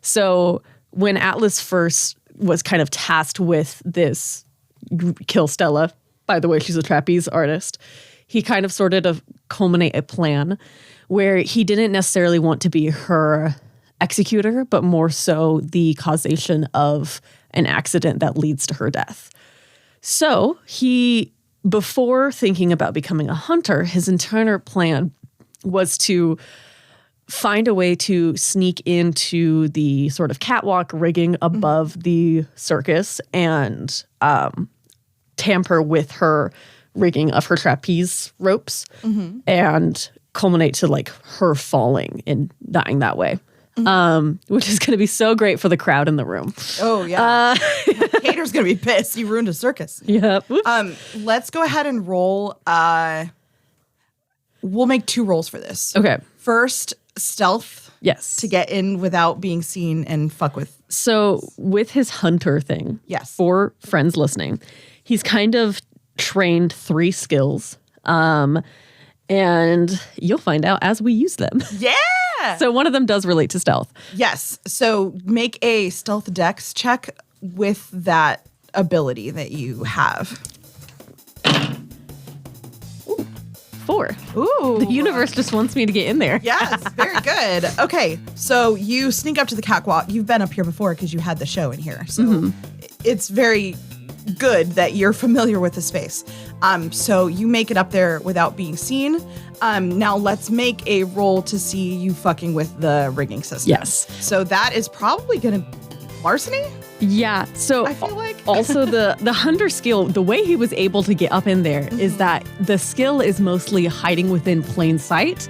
So when Atlas first was kind of tasked with this kill Stella, by the way, she's a trapeze artist, he kind of sorted to culminate a plan where he didn't necessarily want to be her executor, but more so the causation of an accident that leads to her death. So before thinking about becoming a hunter, his entire plan was to find a way to sneak into the sort of catwalk rigging above the circus and tamper with her rigging of her trapeze ropes and culminate to like her falling and dying that way. Which is going to be so great for the crowd in the room. Oh, yeah. Hater's going to be pissed. You ruined a circus. Yeah. Let's go ahead and roll. We'll make 2 rolls for this. Okay. First, stealth. Yes. To get in without being seen and fuck with. So with his hunter thing, Yes. for friends listening, he's kind of trained 3 skills. And you'll find out as we use them. Yeah. So one of them does relate to stealth. Yes. So make a stealth dex check with that ability that you have. 4. Ooh. The universe just wants me to get in there. Yes, very good. Okay, so you sneak up to the catwalk. You've been up here before because you had the show in here. So it's very good that you're familiar with the space. So you make it up there without being seen. Now let's make a roll to see you fucking with the rigging system. Yes. So that is probably going to larceny? Yeah. So I feel like. also the hunter skill, the way he was able to get up in there is that the skill is mostly hiding within plain sight.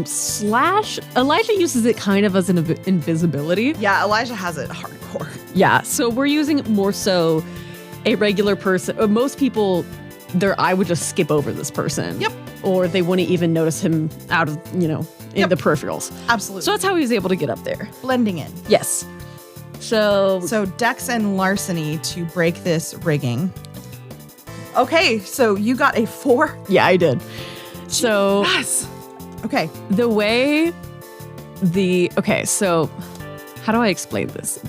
Slash Elijah uses it kind of as an invisibility. Yeah, Elijah has it hardcore. Yeah. So we're using more so a regular person. Most people, their eye would just skip over this person. Yep. Or they wouldn't even notice him out of, in Yep. the peripherals. Absolutely. So that's how he was able to get up there. Blending in. Yes. So Dex and larceny to break this rigging. Okay, so you got a 4. yeah, I did. So Yes. Okay. the way okay, so how do I explain this?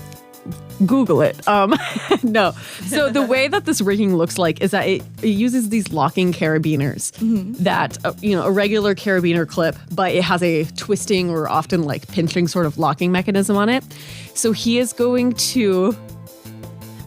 Google it. No. So the way that this rigging looks like is that it uses these locking carabiners that, a regular carabiner clip, but it has a twisting or often like pinching sort of locking mechanism on it. So he is going to,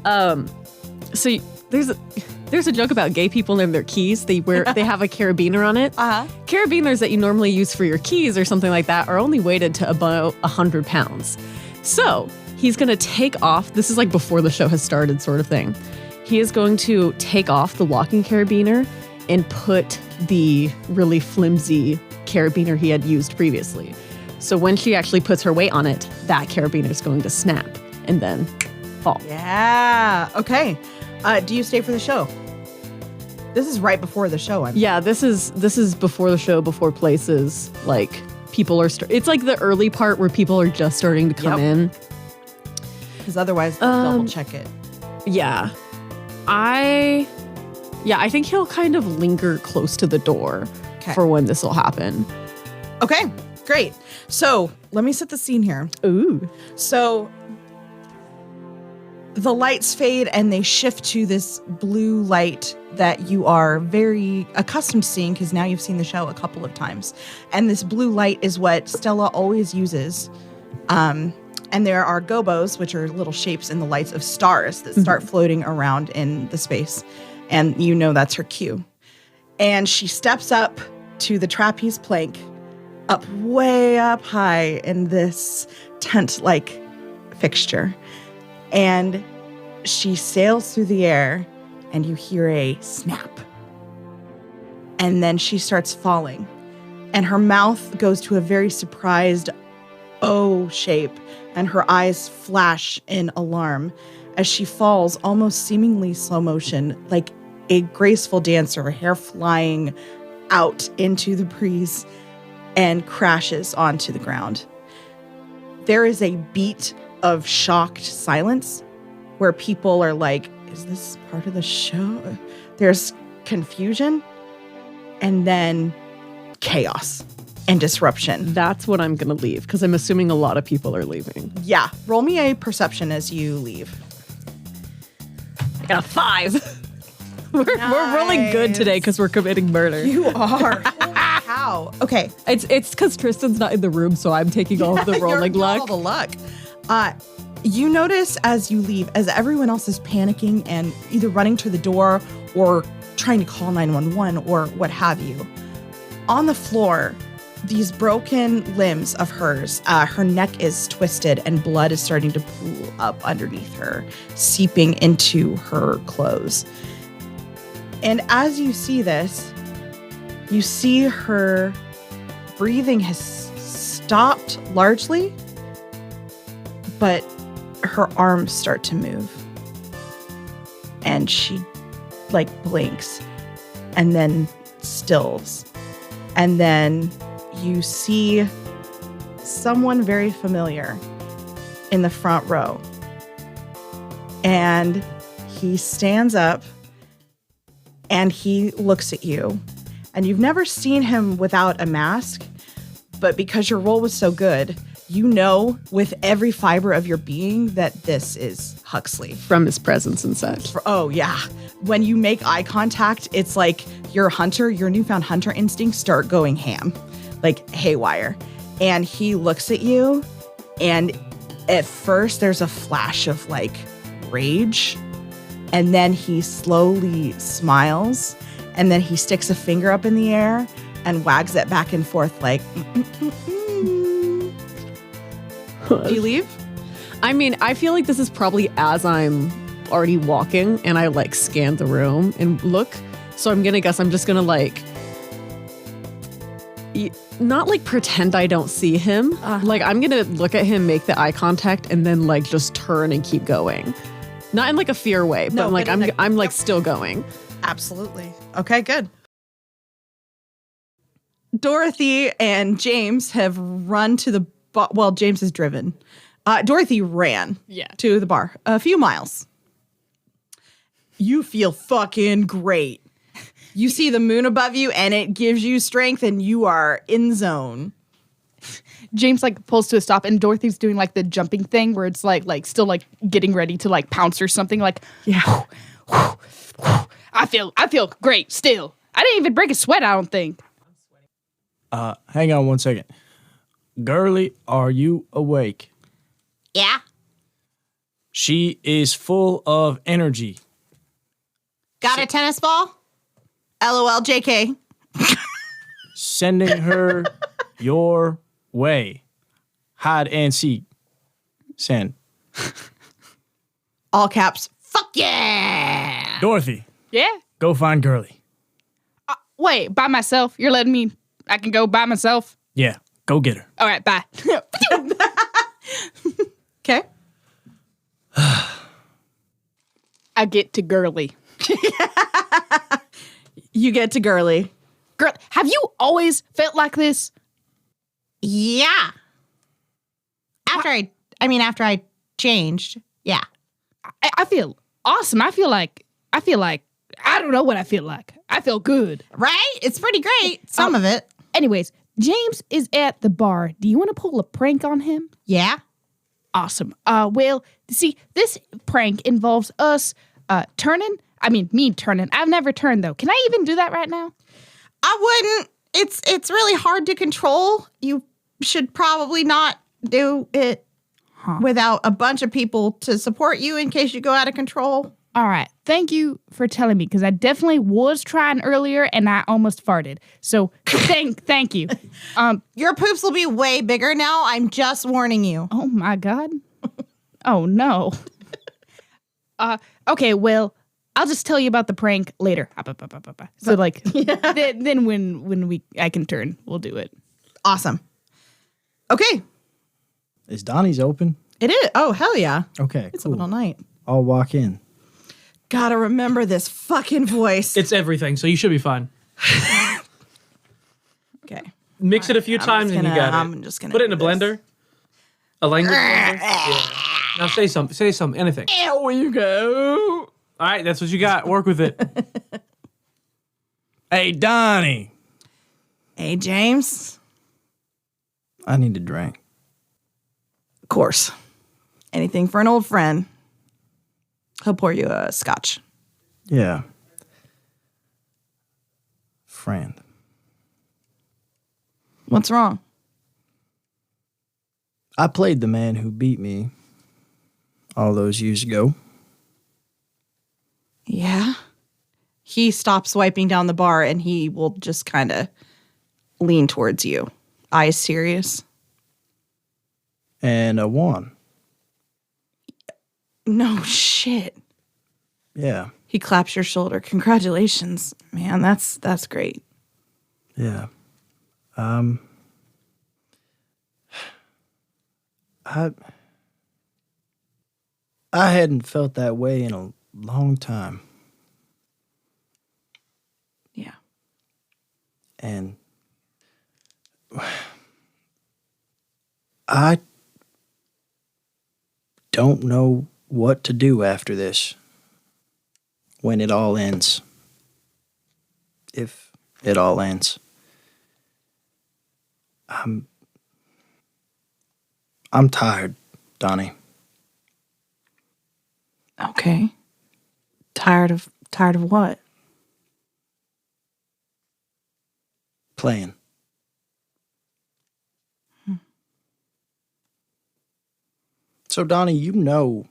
so there's a joke about gay people and their keys. They have a carabiner on it. Uh-huh. Carabiners that you normally use for your keys or something like that are only weighted to about 100 pounds. So he's going to take off. This is like before the show has started sort of thing. He is going to take off the locking carabiner and put the really flimsy carabiner he had used previously. So when she actually puts her weight on it, that carabiner is going to snap and then fall. Yeah. Okay. Do you stay for the show? This is right before the show. Yeah, this is before the show, before places like people are. It's like the early part where people are just starting to come in. Because otherwise, they'll double check it. Yeah, I think he'll kind of linger close to the door for when this will happen. Okay. Great. So let me set the scene here. Ooh. So the lights fade and they shift to this blue light that you are very accustomed to seeing because now you've seen the show a couple of times. And this blue light is what Stella always uses. And there are gobos, which are little shapes in the lights of stars that start floating around in the space. And you know that's her cue. And she steps up to the trapeze plank, up way up high in this tent-like fixture. And she sails through the air, and you hear a snap. And then she starts falling. And her mouth goes to a very surprised O shape, and her eyes flash in alarm as she falls almost seemingly slow motion, like a graceful dancer, hair flying out into the breeze, and crashes onto the ground. There is a beat of shocked silence where people are like, is this part of the show? There's confusion and then chaos and disruption. That's what I'm going to leave because I'm assuming a lot of people are leaving. Yeah. Roll me a perception as you leave. I got a 5. We're really good today because we're committing murder. You are. How? Okay. It's because Tristan's not in the room, so I'm taking all of the rolling You're luck. all the luck. You notice as you leave, as everyone else is panicking and either running to the door or trying to call 911 or what have you, on the floor, these broken limbs of hers, her neck is twisted and blood is starting to pool up underneath her, seeping into her clothes. And as you see this, you see her breathing has stopped largely, but her arms start to move. And she blinks and then stills. And then you see someone very familiar in the front row. And he stands up and he looks at you. And you've never seen him without a mask, but because your roll was so good, You know with every fiber of your being that this is Huxley. From his presence and such. Oh, yeah. When you make eye contact, it's like your newfound hunter instincts start going ham, like haywire. And he looks at you, and at first there's a flash of like rage, and then he slowly smiles, and then he sticks a finger up in the air and wags it back and forth like, Do you leave? I mean, I feel like this is probably as I'm already walking and I like scan the room and look. So I'm going to guess I'm just going to like, not like pretend I don't see him. Like I'm going to look at him, make the eye contact, and then like just turn and keep going. Not in like a fear way, but No, like but I'm like still going. Absolutely. Okay, good. Dorothy and James have run to the well, James has driven. Dorothy ran to the bar a few miles. You feel fucking great. You see the moon above you and it gives you strength and you are in zone. James like pulls to a stop and Dorothy's doing like the jumping thing where it's like still like getting ready to like pounce or something like, Yeah. I feel great still. I didn't even break a sweat, I don't think. Hang on one second. Girly, are you awake? Yeah. She is full of energy. Got a tennis ball? LOL, JK. Sending her your way. Hide and seek. Send. All caps. Fuck yeah. Dorothy, Yeah? go find Girly. Wait, by myself? You're letting me, I can go by myself? Yeah, go get her. All right, bye. Okay. I get to Girly. You get to Girly. Girl, have you always felt like this? Yeah. After I changed. Yeah. I feel awesome. I feel like, I don't know what I feel like. I feel good. Right? It's pretty great. Some of it. Anyways, James is at the bar. Do you want to pull a prank on him? Yeah. Awesome. Well, see, this prank involves us turning. I mean, me turning. I've never turned though. Can I even do that right now? I wouldn't. It's really hard to control. You should probably not do it without a bunch of people to support you in case you go out of control. All right. Thank you for telling me because I definitely was trying earlier and I almost farted. So thank you. Your poops will be way bigger now. I'm just warning you. Oh my God. Oh no. Okay, well, I'll just tell you about the prank later. So like then when I can turn, we'll do it. Awesome. Okay. Is Donnie's open? It is. Oh, hell yeah. Okay, It's cool. open all night. I'll walk in. Gotta remember this fucking voice. It's everything, so you should be fine. Okay. Mix it a few times and you got it. I'm just gonna Put it in a do this. blender. A language blender. Yeah. Now say something, anything. There we go. All right, that's what you got. Work with it. Hey, Donnie. Hey, James. I need a drink. Of course. Anything for an old friend. He'll pour you a scotch. Yeah. Friend. What's wrong? I played the man who beat me all those years ago. Yeah. He stops wiping down the bar and he will just kind of lean towards you. Eyes serious. And I won. No shit. Yeah. He claps your shoulder. Congratulations, man. That's great. Yeah. I hadn't felt that way in a long time. Yeah. And I don't know what to do after this when it all ends. If it all ends. I'm tired, Donnie. Okay. Tired of what? Playing. So, Donnie, you know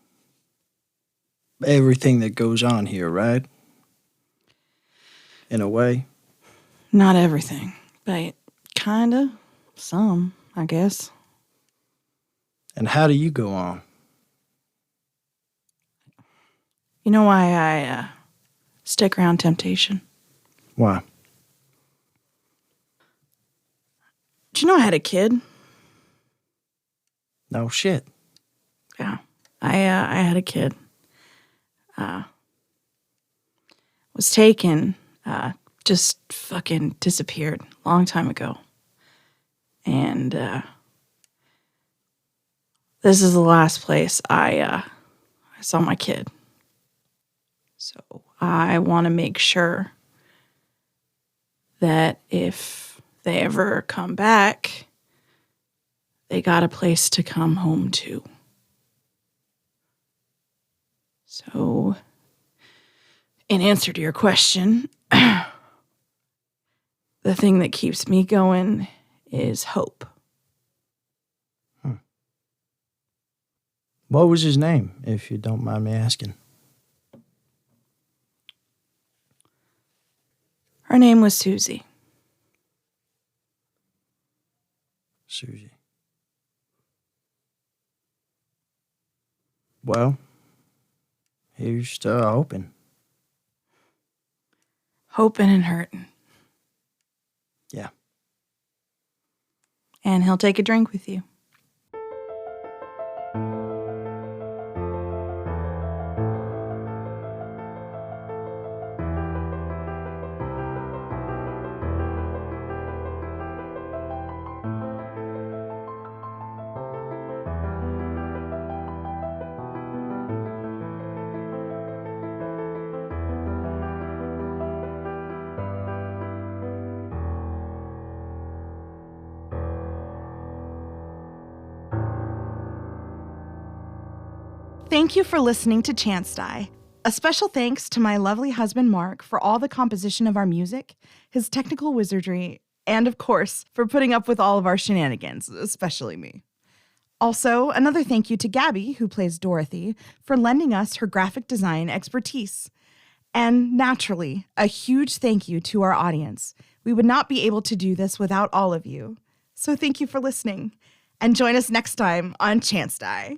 everything that goes on here, right? In a way. Not everything, but kinda. Some, I guess. And how do you go on? You know why I stick around temptation? Why? Did you know I had a kid? No shit. Yeah. I had a kid. Was taken, just fucking disappeared a long time ago. And this is the last place I saw my kid. So I want to make sure that if they ever come back, they got a place to come home to. So, in answer to your question, the thing that keeps me going is hope. What was his name, if you don't mind me asking? Her name was Susie. Susie. Well, here's to hoping. Hoping and hurting. Yeah. And he'll take a drink with you. Thank you for listening to Chance Die. A special thanks to my lovely husband, Mark, for all the composition of our music, his technical wizardry, and of course, for putting up with all of our shenanigans, especially me. Also, another thank you to Gabby, who plays Dorothy, for lending us her graphic design expertise. And naturally, a huge thank you to our audience. We would not be able to do this without all of you. So thank you for listening. And join us next time on Chance Die.